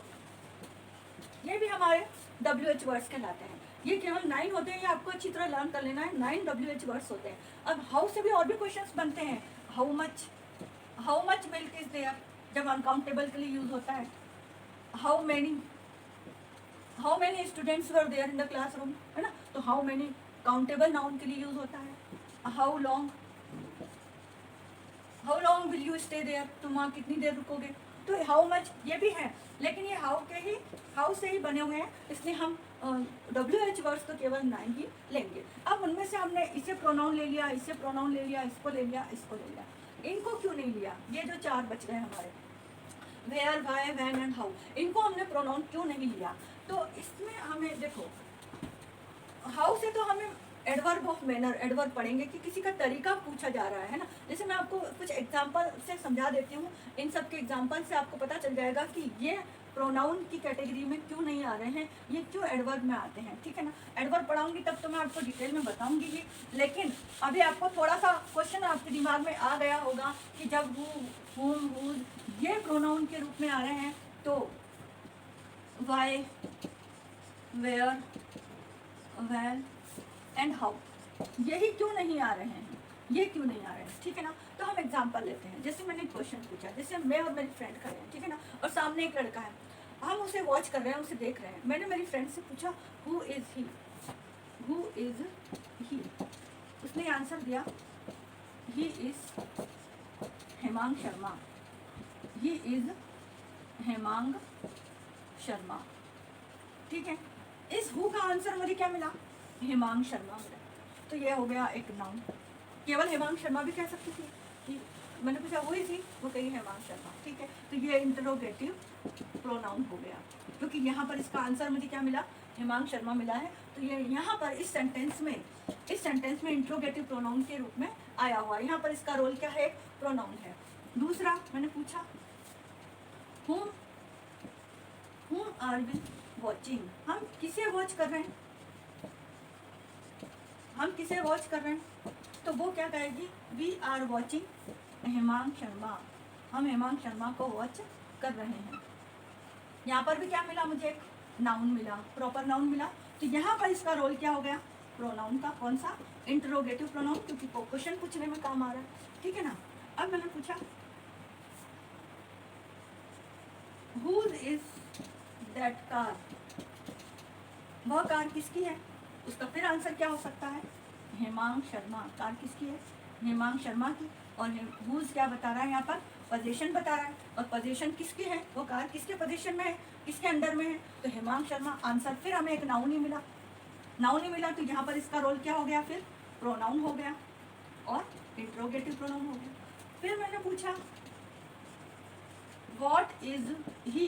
ये भी हमारे WH वर्ड्स कहलाते हैं। ये केवल 9 होते हैं, ये आपको अच्छी तरह लर्न कर लेना है। 9 WH वर्ड्स होते हैं। अब हाउ से भी और भी क्वेश्चंस बनते हैं। How much milk is there, जब अनकाउंटेबल के लिए यूज होता है। How many students were there in the classroom, है ना। तो हाउ मेनी काउंटेबल नाउन के लिए यूज होता है। How long will you stay there, तुम वहाँ कितनी देर रुकोगे। तो हाउ मच ये भी है, लेकिन ये हाउ से ही बने हुए हैं, इसलिए हम WH वर्ड्स तो केवल 9 ही लेंगे। अब उनमें से हमने इसे प्रोनाउन ले लिया, इससे प्रोनाउन ले लिया, इसको ले लिया, इसको ले लिया। इनको क्यों नहीं लिया? ये जो 4 बच गए हमारे, where, why, when and how, इनको हमने प्रोनाउन क्यों नहीं लिया? तो इसमें हमें देखो, हाउ से तो हमें एडवर्ब ऑफ मैनर, एडवर्ब पढ़ेंगे कि किसी का तरीका पूछा जा रहा है ना। जैसे मैं आपको कुछ एग्जांपल से समझा देती हूँ, इन सब के एग्जांपल से आपको पता चल जाएगा कि ये प्रोनाउन की कैटेगरी में क्यों नहीं आ रहे हैं, ये क्यों एडवर्ब में आते हैं, ठीक है ना। एडवर्ब पढ़ाऊंगी तब तो मैं आपको डिटेल में बताऊंगी ही, लेकिन अभी आपको थोड़ा सा क्वेश्चन आपके दिमाग में आ गया होगा कि जब हु, हुम, हुज ये प्रोनाउन के रूप में आ रहे हैं, तो why, where, when and how यही क्यों नहीं आ रहे हैं, ये क्यों नहीं आ रहे हैं, ठीक है ना। तो हम एग्जांपल लेते हैं। जैसे मैंने क्वेश्चन पूछा, जैसे मैं और मेरी फ्रेंड खड़े हैं, ठीक है ना, और सामने एक लड़का है, हम उसे वॉच कर रहे हैं, उसे देख रहे हैं। मैंने मेरी फ्रेंड से पूछा हु इज ही, उसने आंसर दिया he is Hemang Sharma, he is Hemang Sharma, ठीक है। इस हु का आंसर मुझे क्या मिला? हेमांग शर्मा मिला। तो ये हो गया एक नाउन। केवल हेमांग शर्मा भी कह सकती थी कि मैंने पूछा वो ही थी, वो कही हेमांग शर्मा, ठीक है। तो ये इंटरोगेटिव प्रोनाउन हो गया, क्योंकि यहाँ पर इसका आंसर मुझे क्या मिला? हेमांग शर्मा मिला है। तो ये यहाँ पर इस सेंटेंस में इंटरोगेटिव प्रोनाउन के रूप में आया हुआ है। यहाँ पर इसका रोल क्या है? प्रोनाउन है। दूसरा मैंने पूछा whom आर वी वॉचिंग, हम किसे वॉच कर रहे हैं? तो वो क्या कहेगी? We are watching Hemang Sharma, हम हेमांग शर्मा को वॉच कर रहे हैं। यहाँ पर भी क्या मिला मुझे? एक नाउन मिला, प्रॉपर नाउन मिला। तो यहाँ पर इसका रोल क्या हो गया? प्रोनाउन का। कौन सा? इंटरोगेटिव प्रोनाउन, क्योंकि क्वेश्चन पूछने में काम आ रहा है, ठीक है ना। अब मैंने पूछा whose is that car, वह कार किसकी है? उसका फिर आंसर क्या हो सकता है? हेमांग शर्मा। कार किसकी है? हेमांग शर्मा की। और whose क्या बता रहा है यहाँ पर? पोजीशन बता रहा है। और पोजीशन किसकी है? वो कार किसके पोजीशन में है, किसके अंडर में है? तो हेमांग शर्मा। आंसर फिर हमें एक नाउन ही मिला। तो यहाँ पर इसका रोल क्या हो गया? फिर प्रोनाउन हो गया और इंट्रोगेटिव प्रोनाउन हो गया। फिर मैंने पूछा व्हाट इज ही,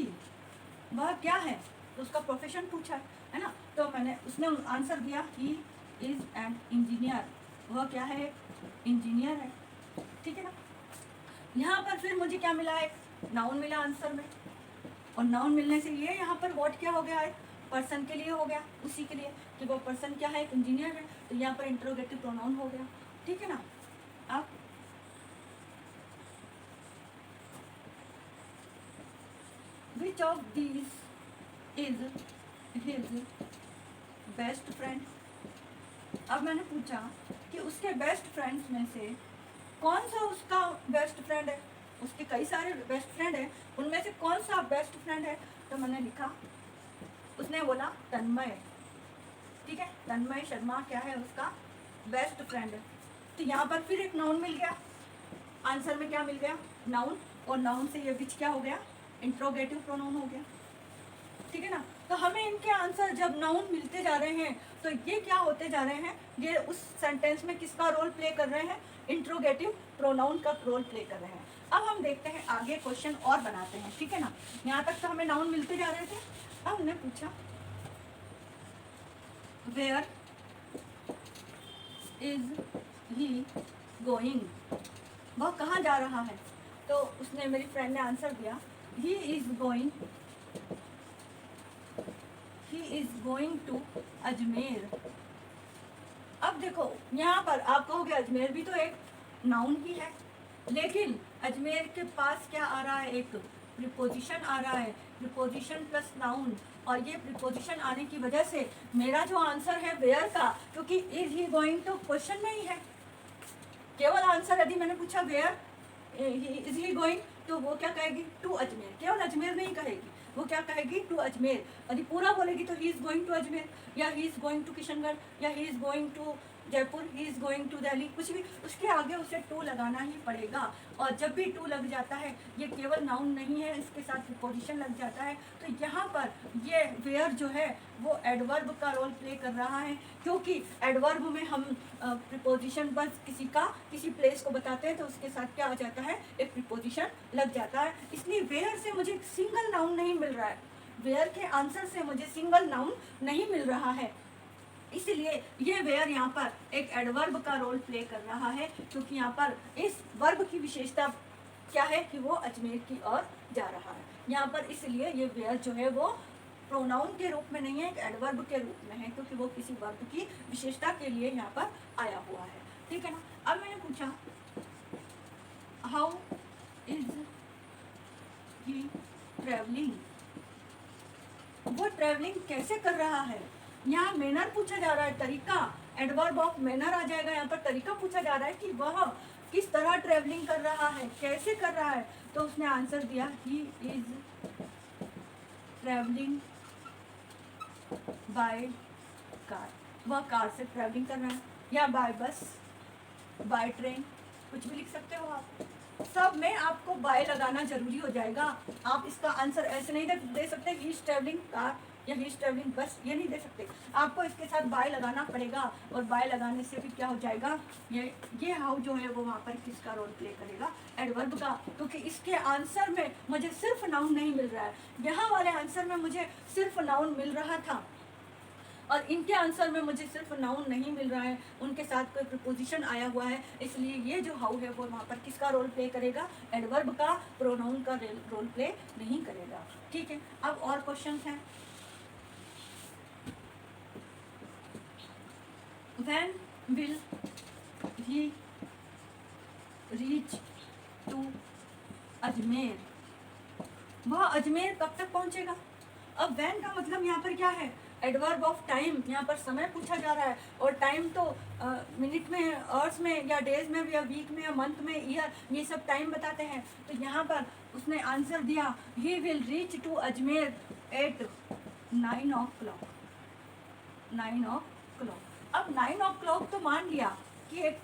वह क्या है? तो उसका प्रोफेशन पूछा है ना। तो उसने आंसर दिया ही इज एन इंजीनियर, वह क्या है? इंजीनियर है, ठीक है ना। यहाँ पर फिर मुझे क्या मिला? एक नाउन मिला आंसर में। और नाउन मिलने से ये यहाँ पर व्हाट क्या हो गया है? पर्सन के लिए हो गया, उसी के लिए कि वो पर्सन क्या है, एक इंजीनियर है, तो यहाँ पर इंट्रोगेटिव प्रोनाउन हो गया, ठीक है ना। अब which of these is his best friend. अब मैंने पूछा कि उसके बेस्ट फ्रेंड्स में से कौन सा उसका बेस्ट फ्रेंड है। उसके कई सारे बेस्ट फ्रेंड है, उनमें से कौन सा बेस्ट फ्रेंड है। तो मैंने लिखा, उसने बोला तन्मय, ठीक है, तन्मय शर्मा क्या है उसका बेस्ट फ्रेंड है। तो यहाँ पर फिर एक नाउन मिल गया, आंसर में क्या मिल गया, नाउन, और नाउन से ये विच क्या हो गया, इंट्रोगेटिव प्रोनाउन हो गया, ठीक है ना। तो हमें इनके आंसर जब नाउन मिलते जा रहे हैं तो ये क्या होते जा रहे हैं, ये उस सेंटेंस में किसका रोल प्ले कर रहे हैं, इंट्रोगेटिव प्रोनाउन का रोल प्ले कर रहे हैं। अब हम देखते हैं आगे क्वेश्चन और बनाते हैं, ठीक है ना। यहाँ तक तो हमें नाउन मिलते जा रहे थे। अब हमने पूछा वेयर इज ही गोइंग, वह कहाँ जा रहा है। तो उसने, मेरी फ्रेंड ने आंसर दिया, he is going to Ajmer. अब देखो यहाँ पर आप कहोगे अजमेर भी तो एक नाउन ही है, लेकिन अजमेर के पास क्या आ रहा है, एक प्रीपोजिशन आ रहा है, प्रीपोजिशन प्लस नाउन, और ये प्रीपोजिशन आने की वजह से मेरा जो आंसर है वेयर का, क्योंकि इज ही गोइंग तो क्वेश्चन में ही है, केवल आंसर यदि मैंने पूछा वेयर इज ही गोइंग तो वो क्या कहेगी, टू अजमेर, केवल अजमेर नहीं कहेगी, वो क्या कहेगी, टू अजमेर। यदि पूरा बोलेगी तो he is going to Ajmer, या he is going to Kishangarh, या he is going to Jaipur, he is going to Delhi, कुछ भी उसके आगे उसे टू लगाना ही पड़ेगा। और जब भी टू लग जाता है, ये केवल नाउन नहीं है, इसके साथ प्रीपोजिशन लग जाता है, तो यहाँ पर ये वेयर जो है वो एडवर्ब का रोल प्ले कर रहा है, क्योंकि एडवर्ब में हम प्रीपोजिशन पर किसी प्लेस को बताते हैं तो उसके साथ क्या आ जाता है, एक प्रीपोजिशन लग जाता है। इसलिए वेयर से मुझे सिंगल नाउन नहीं मिल रहा है, वेयर के आंसर से मुझे सिंगल नाउन नहीं मिल रहा है, इसलिए ये वेयर यहाँ पर एक एडवर्ब का रोल प्ले कर रहा है, क्योंकि यहाँ पर इस वर्ब की विशेषता क्या है कि वो अजमेर की ओर जा रहा है यहाँ पर, इसलिए ये वेयर जो है वो प्रोनाउन के रूप में नहीं है, एक एडवर्ब के रूप में है, क्योंकि वो किसी वर्ब की विशेषता के लिए यहाँ पर आया हुआ है, ठीक है ना। अब मैंने पूछा हाउ इज ही ट्रेवलिंग, वो ट्रेवलिंग कैसे कर रहा है। यहाँ मैनर पूछा जा रहा है, तरीका, एडवर्ब ऑफ मैनर आ जाएगा यहाँ पर, तरीका पूछा जा रहा है कि वह किस तरह ट्रेवलिंग कर रहा है, कैसे कर रहा है। तो उसने आंसर दिया he is travelling by car, वह कार से ट्रेवलिंग कर रहा है, या बाय बस, बाय ट्रेन, कुछ भी लिख सकते हो आप, सब में आपको बाय लगाना जरूरी हो जाएगा। आप इसका आंसर ऐसे नहीं दे सकते ही इज ट्रेवलिंग कार या ही इज ट्रेवलिंग बस, ये नहीं दे सकते, आपको इसके साथ बाय लगाना पड़ेगा, और बाय लगाने से भी क्या हो जाएगा, ये हाउ जो है वो वहाँ पर किसका रोल प्ले करेगा, एडवर्ब का, क्योंकि इसके आंसर में मुझे सिर्फ नाउन नहीं मिल रहा है, यहाँ वाले आंसर में मुझे सिर्फ नाउन मिल रहा था और इनके आंसर में मुझे सिर्फ नाउन नहीं मिल रहा है, उनके साथ कोई प्रीपोजिशन आया हुआ है, इसलिए ये जो हाउ है वो वहाँ पर किसका रोल प्ले करेगा, एडवर्ब का, प्रोनाउन का रोल प्ले नहीं करेगा, ठीक है। अब और क्वेश्चन हैं, When will he reach to Ajmer, वह अजमेर कब तक पहुंचेगा। अब वैन का मतलब यहाँ पर क्या है, एडवर्ब ऑफ टाइम, यहाँ पर समय पूछा जा रहा है, और टाइम तो मिनट में, आवर्स में, या डेज में, या वीक में, या मंथ में, ईयर, ये सब टाइम बताते हैं। तो यहाँ पर उसने आंसर दिया he will reach to Ajmer at 9 o'clock, 9 o'clock। अब 9 o'clock तो मान लिया कि एक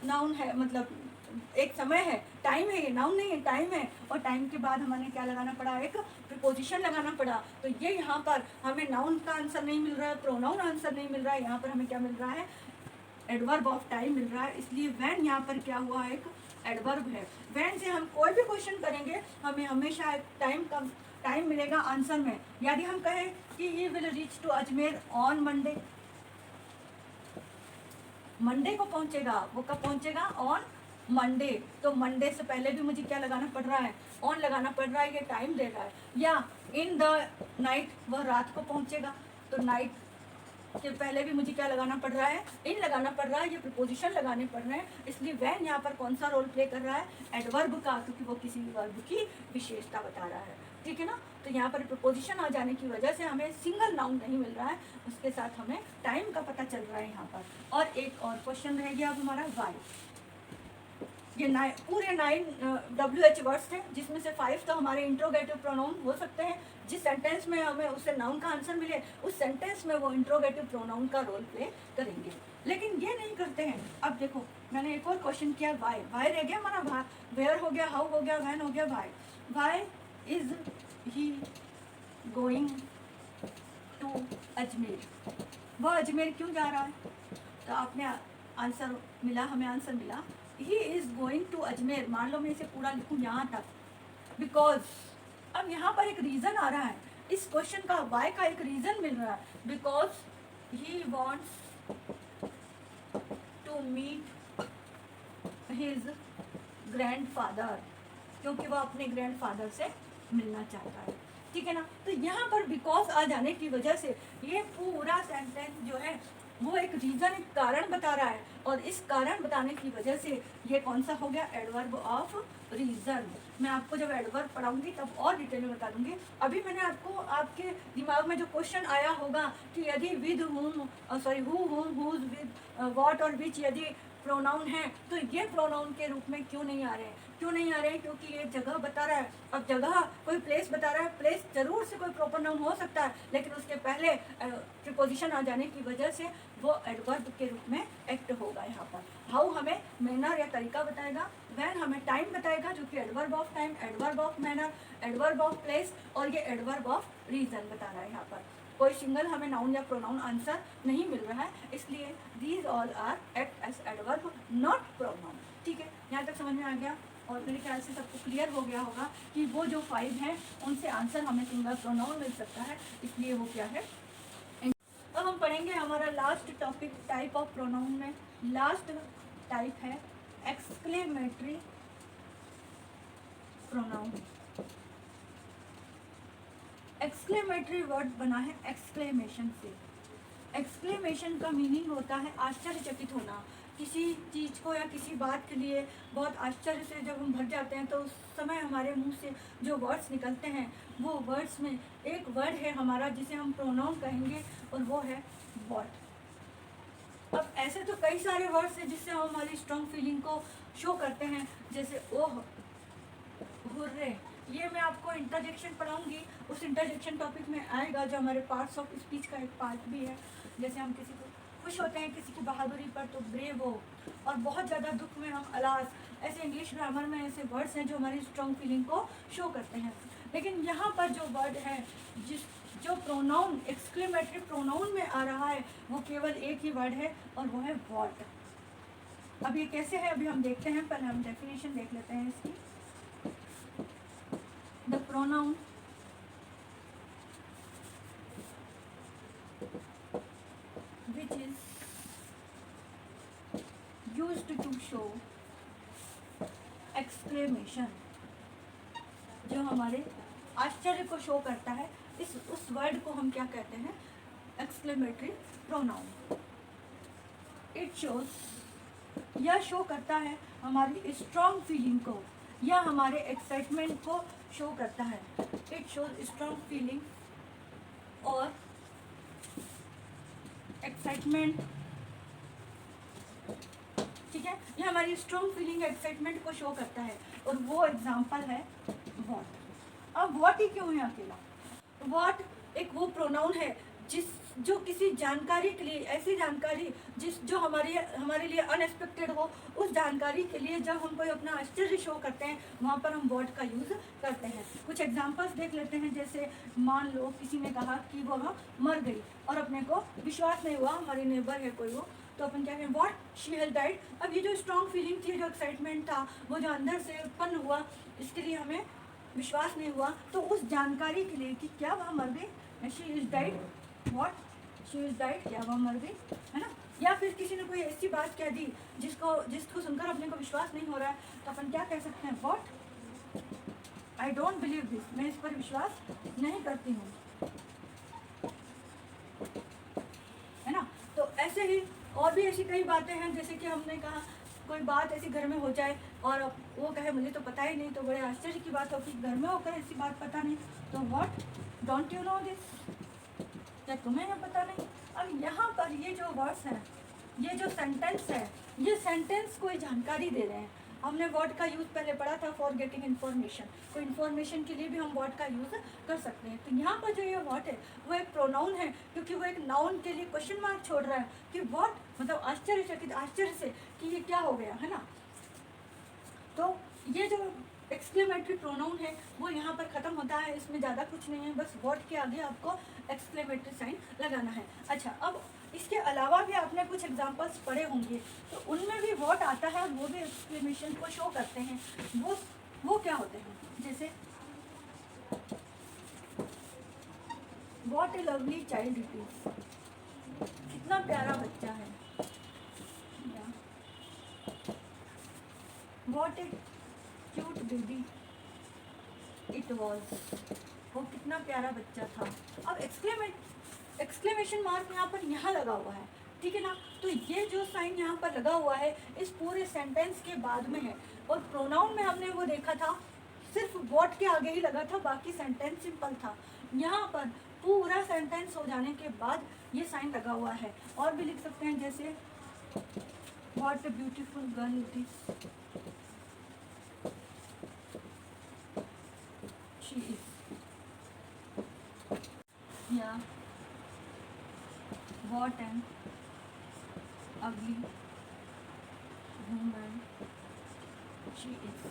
नाउन है, मतलब एक समय है, टाइम है, ये नाउन नहीं है, टाइम है, और टाइम के बाद हमें क्या लगाना पड़ा, एक प्रीपोजिशन लगाना पड़ा। तो ये यहाँ पर हमें नाउन का आंसर नहीं मिल रहा है, प्रोनाउन आंसर नहीं मिल रहा है, यहाँ पर हमें क्या मिल रहा है, एडवर्ब ऑफ टाइम मिल रहा है, इसलिए वैन यहाँ पर क्या हुआ, एक एडवर्ब है। वैन से हम कोई भी क्वेश्चन करेंगे हमें हमेशा एक टाइम मिलेगा आंसर में। यदि हम कहें कि he will reach to Ajmer on Monday, Monday को पहुंचेगा, वो कब पहुंचेगा, ऑन मंडे, तो मंडे से पहले भी मुझे क्या लगाना पड़ रहा है, ऑन लगाना पड़ रहा है, ये टाइम दे रहा है। या इन द नाइट, वह रात को पहुंचेगा, तो नाइट के पहले भी मुझे क्या लगाना पड़ रहा है, इन लगाना पड़ रहा है, ये प्रीपोजिशन लगाने पड़ रहे हैं। इसलिए वैन यहाँ पर कौन सा रोल प्ले कर रहा है, एडवर्ब का, क्योंकि वो किसी वर्ब की विशेषता बता रहा है, ठीक है ना। तो यहाँ पर प्रीपोजिशन आ जाने की वजह से हमें सिंगल नाउन नहीं मिल रहा है, उसके साथ हमें टाइम का पता चल रहा है यहाँ पर। और एक और क्वेश्चन रह गया अब हमारा वाई। ये पूरे 9 WH वर्ड्स थे, जिसमें से 5 तो हमारे इंट्रोगेटिव प्रोनाउन हो सकते हैं। जिस सेंटेंस में हमें उससे नाउन का आंसर मिले, उस सेंटेंस में वो इंट्रोगेटिव प्रोनाउन का रोल प्ले करेंगे। लेकिन ये नहीं करते हैं। अब देखो, मैंने एक और क्वेश्चन किया, वाई। वाई रह गया हमारा, वेयर हो गया, हाउ हो गया, व्हेन हो गया, why. Why is he going to Ajmer, वह अजमेर क्यों जा रहा है। तो आपने आंसर मिला, हमें आंसर मिला, he is going to Ajmer. मान लो मैं इसे पूरा लिखूं यहाँ तक, बिकॉज अब यहाँ पर एक रीजन आ रहा है, इस क्वेश्चन का वाई का एक रीजन मिल रहा है, because he wants to meet his grandfather, क्योंकि वह अपने ग्रैंडफादर से मिलना चाहता है, ठीक है ना। तो यहाँ पर बिकॉज आ जाने की वजह से ये पूरा सेंटेंस जो है वो एक रीजन, एक कारण बता रहा है, और इस कारण बताने की वजह से ये कौन सा हो गया, एडवर्ब ऑफ रीजन। मैं आपको जब एडवर्ब पढ़ाऊंगी तब और डिटेल में बता दूंगी। अभी मैंने आपको, आपके दिमाग में जो क्वेश्चन आया होगा कि यदि with whom, sorry who, whom, whose, with, what और विच यदि प्रोनाउन है, तो ये प्रोनाउन के रूप में क्यों नहीं आ रहे हैं, क्यों नहीं आ रहे हैं, क्योंकि ये जगह बता रहा है। अब जगह कोई प्लेस बता रहा है, प्लेस जरूर से कोई प्रॉपर नाउन हो सकता है, लेकिन उसके पहले प्रीपोजिशन आ जाने की वजह से वो एडवर्ब के रूप में एक्ट होगा यहाँ पर। हाउ हमें मैनर या तरीका बताएगा, व्हेन हमें टाइम बताएगा, जो कि adverb of time, adverb of manner, adverb of place, और ये एडवर्ब ऑफ रीजन बता रहा है। यहाँ पर कोई सिंगल हमें नाउन या प्रोनाउन आंसर नहीं मिल रहा है, इसलिए these all are act as adverb, not pronoun, ठीक है। यहाँ तक समझ में आ गया, और मेरे ख्याल से सबको क्लियर हो गया होगा कि वो जो 5 हैं उनसे आंसर हमें सिंगल प्रोनाउन मिल सकता है, इसलिए वो क्या है। अब हम पढ़ेंगे हमारा last topic type of pronoun में। लास्ट टाइप है एक्सक्लेमेटरी प्रोनाउन। एक्सक्लेमेटरी वर्ड बना है एक्सक्लेमेशन से। एक्सक्लेमेशन का मीनिंग होता है आश्चर्यचकित होना, किसी चीज़ को या किसी बात के लिए बहुत आश्चर्य से जब हम भर जाते हैं, तो उस समय हमारे मुंह से जो वर्ड्स निकलते हैं, वो वर्ड्स में एक वर्ड है हमारा जिसे हम प्रोनाउन कहेंगे, और वो है व्हाट। अब ऐसे तो कई सारे वर्ड्स हैं जिससे हम हमारी स्ट्रॉन्ग फीलिंग को शो करते हैं, जैसे ओह, हुर्रे। ये मैं आपको इंटरजेक्शन पढ़ाऊंगी, उस इंटरजेक्शन टॉपिक में आएगा, जो हमारे पार्ट्स ऑफ स्पीच का एक पार्ट भी है। जैसे हम किसी को खुश होते हैं किसी की बहादुरी पर, तो ब्रेव हो, और बहुत ज़्यादा दुख में हम अलास। ऐसे इंग्लिश ग्रामर में ऐसे वर्ड्स हैं जो हमारी स्ट्रॉन्ग फीलिंग को शो करते हैं। लेकिन यहाँ पर जो वर्ड है, जो प्रोनाउन एक्सक्लेमेटरी प्रोनाउन में आ रहा है, वो केवल एक ही वर्ड है, और वो है व्हाट। अब ये कैसे है अभी हम देखते हैं, पहले हम डेफिनेशन देख लेते हैं इसकी। The pronoun which is used to show exclamation, जो हमारे आश्चर्य को शो करता है, उस वर्ड को हम क्या कहते हैं, एक्सक्लेमेटरी प्रोनाउन। इट शोज, यह शो करता है हमारी स्ट्रॉन्ग फीलिंग को, या हमारे एक्साइटमेंट को शो करता है। इट शोज स्ट्रॉन्ग फीलिंग और एक्साइटमेंट, ठीक है। ये हमारी स्ट्रॉन्ग फीलिंग एक्साइटमेंट को शो करता है, और वो एग्जांपल है व्हाट। अब व्हाट ही क्यों है अकेला, व्हाट एक वो प्रोनाउन है जो किसी जानकारी के लिए, ऐसी जानकारी जो हमारे लिए अनएक्सपेक्टेड हो, उस जानकारी के लिए जब हम कोई अपना आश्चर्य शो करते हैं, वहाँ पर हम व्हाट का यूज़ करते हैं। कुछ एग्जांपल्स देख लेते हैं। जैसे मान लो किसी ने कहा कि वह मर गई, और अपने को विश्वास नहीं हुआ, हमारी नेबर है कोई वो, तो अपन क्या कहें, व्हाट, शी हैज डाइड। अब ये जो स्ट्रॉन्ग फीलिंग थी, जो एक्साइटमेंट था, वो जो अंदर से उत्पन्न हुआ, इसके लिए हमें विश्वास नहीं हुआ, तो उस जानकारी के लिए कि क्या वह मर गई, she is died, what, she is died, क्या वह मर गई, है ना। या फिर किसी ने कोई ऐसी बात कह दी जिसको सुनकर अपने को विश्वास नहीं हो रहा है, तो अपन क्या कह सकते हैं, what, I don't believe this, मैं इस पर विश्वास नहीं करती हूँ, है ना। तो ऐसे ही और भी ऐसी कई बातें हैं, जैसे कि हमने कहा कोई बात ऐसी घर में हो जाए और वो कहे मुझे तो पता ही नहीं, तो बड़े आश्चर्य की बात हो कि घर में होकर ऐसी बात पता नहीं, तो what, don't you know this, क्या तुम्हें यह पता नहीं। अब यहाँ पर ये जो वर्ड्स हैं, ये जो सेंटेंस है, ये सेंटेंस कोई जानकारी दे रहे हैं। हमने वर्ड का यूज़ पहले पढ़ा था फॉर गेटिंग इन्फॉर्मेशन, कोई इन्फॉर्मेशन के लिए भी हम वर्ड का यूज़ कर सकते हैं। तो यहाँ पर जो ये वर्ड है वो एक प्रोनाउन है, क्योंकि वो एक नाउन के लिए क्वेश्चन मार्क छोड़ रहा है कि व्हाट, मतलब आश्चर्यचकित, आश्चर्य से कि ये क्या हो गया, है ना। तो ये जो एक्सक्लेमेटरी प्रोनाउन है वो यहाँ पर ख़त्म होता है, इसमें ज़्यादा कुछ नहीं है, बस वर्ड के आगे आपको एक्सक्लेमेटरी साइन लगाना है। अच्छा, अब इसके अलावा भी आपने कुछ एग्जांपल्स पढ़े होंगे, तो उनमें भी वर्ड आता है, वो भी एक्सक्लेमेशन को शो करते हैं। वो क्या होते हैं, जैसे what A lovely child it is, कितना प्यारा बच्चा है, what A cute baby it was, वो कितना प्यारा बच्चा था। अब एक्सक्लेमेशन मार्क यहाँ पर यहाँ लगा हुआ है, ठीक है ना। तो ये जो साइन यहाँ पर लगा हुआ है इस पूरे सेंटेंस के बाद में है, और प्रोनाउन में हमने वो देखा था सिर्फ व्हाट के आगे ही लगा था, बाकी सेंटेंस सिंपल था। यहाँ पर पूरा सेंटेंस हो जाने के बाद ये साइन लगा हुआ है। और भी लिख सकते हैं, जैसे what a beautiful girl it is, she is, yeah, what an ugly woman she is।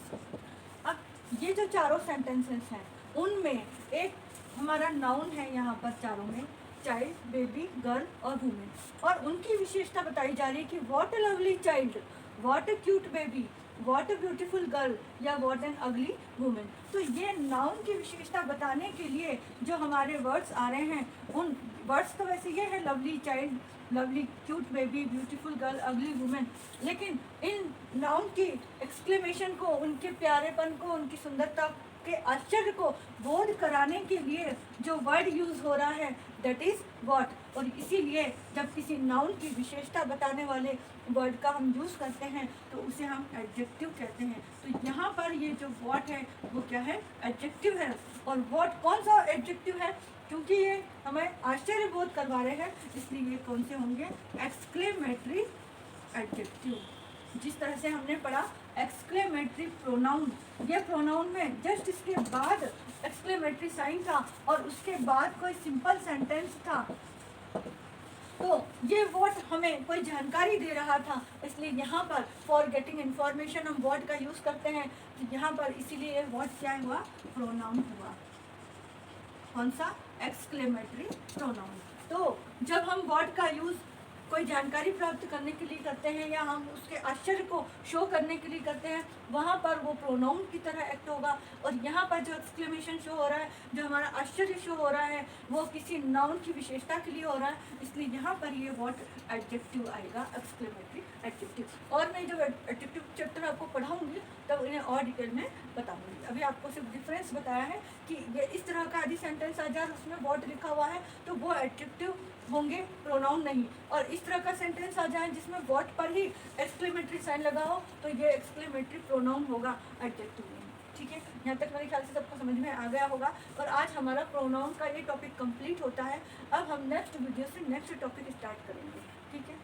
अब ये जो चारों सेंटेंसेस हैं उनमें एक हमारा नाउन है यहाँ पर चारों में, चाइल्ड, बेबी, गर्ल और वुमेन, और उनकी विशेषता बताई जा रही है कि what A lovely child, what A cute baby, what a beautiful girl या व्हाट एन अगली वुमेन। तो ये नाउन की विशेषता बताने के लिए जो हमारे वर्ड्स आ रहे हैं, उन वर्ड्स तो वैसे ये है lovely child, lovely cute baby, beautiful girl, अगली वुमेन, लेकिन इन नाउन की एक्सक्लेमेशन को, उनके प्यारेपन को, उनकी सुंदरता के आश्चर्य को बोध कराने के लिए जो वर्ड यूज़ हो रहा है दैट इज़ व्हाट। और इसीलिए जब किसी नाउन की विशेषता बताने वाले वर्ड का हम यूज़ करते हैं तो उसे हम एडजेक्टिव कहते हैं। तो यहाँ पर ये जो व्हाट है वो क्या है, एडजेक्टिव है। और व्हाट कौन सा एडजेक्टिव है, क्योंकि ये हमें आश्चर्य बोध करवा रहे हैं, इसलिए ये कौन से होंगे, एक्सक्लेमेटरी एडजेक्टिव। जिस तरह से हमने पढ़ा एक्सक्लेमेटरी प्रोनाउन, ये प्रोनाउन में जस्ट इसके बाद एक्सक्लेमेटरी साइन था और उसके बाद कोई सिंपल सेंटेंस था, तो ये वर्ड हमें कोई जानकारी दे रहा था, इसलिए यहाँ पर फॉर गेटिंग इन्फॉर्मेशन हम वर्ड का यूज़ करते हैं। तो यहाँ पर इसीलिए ये वर्ड क्या हुआ, प्रोनाउन हुआ। कौन सा, एक्सक्लेमेटरी प्रोनाउन। तो जब हम वर्ड का यूज़ कोई जानकारी प्राप्त करने के लिए करते हैं या हम उसके आश्चर्य को शो करने के लिए करते हैं, वहाँ पर वो प्रोनाउन की तरह एक्ट होगा। और यहाँ पर जो एक्सक्लेमेशन शो हो रहा है, जो हमारा आश्चर्य शो हो रहा है, वो किसी नाउन की विशेषता के लिए हो रहा है, इसलिए यहाँ पर ये वर्ड एडजेक्टिव आएगा, एक्सक्लेमेटरी एडजेक्टिव। और मैं जब एडजेक्टिव चैप्टर आपको पढ़ाऊँगी तब इन्हें और डिटेल में बताऊँगी। अभी आपको सिर्फ डिफरेंस बताया है कि ये इस तरह का यदि सेंटेंस आ जाए उसमें वर्ड लिखा हुआ है तो वो एडजेक्टिव होंगे, प्रोनाउन नहीं। और इस तरह का सेंटेंस आ जाए जिसमें वर्ड पर ही एक्सक्लेमेटरी साइन लगा हो तो ये एक्सक्लेमेटरी प्रोनाउन होगा, एडजेक्टिव नहीं। ठीक है, यहाँ तक मेरे ख्याल से सबको समझ में आ गया होगा। और आज हमारा प्रोनाउन का ये टॉपिक कंप्लीट होता है। अब हम नेक्स्ट वीडियो से नेक्स्ट टॉपिक स्टार्ट करेंगे। ठीक है।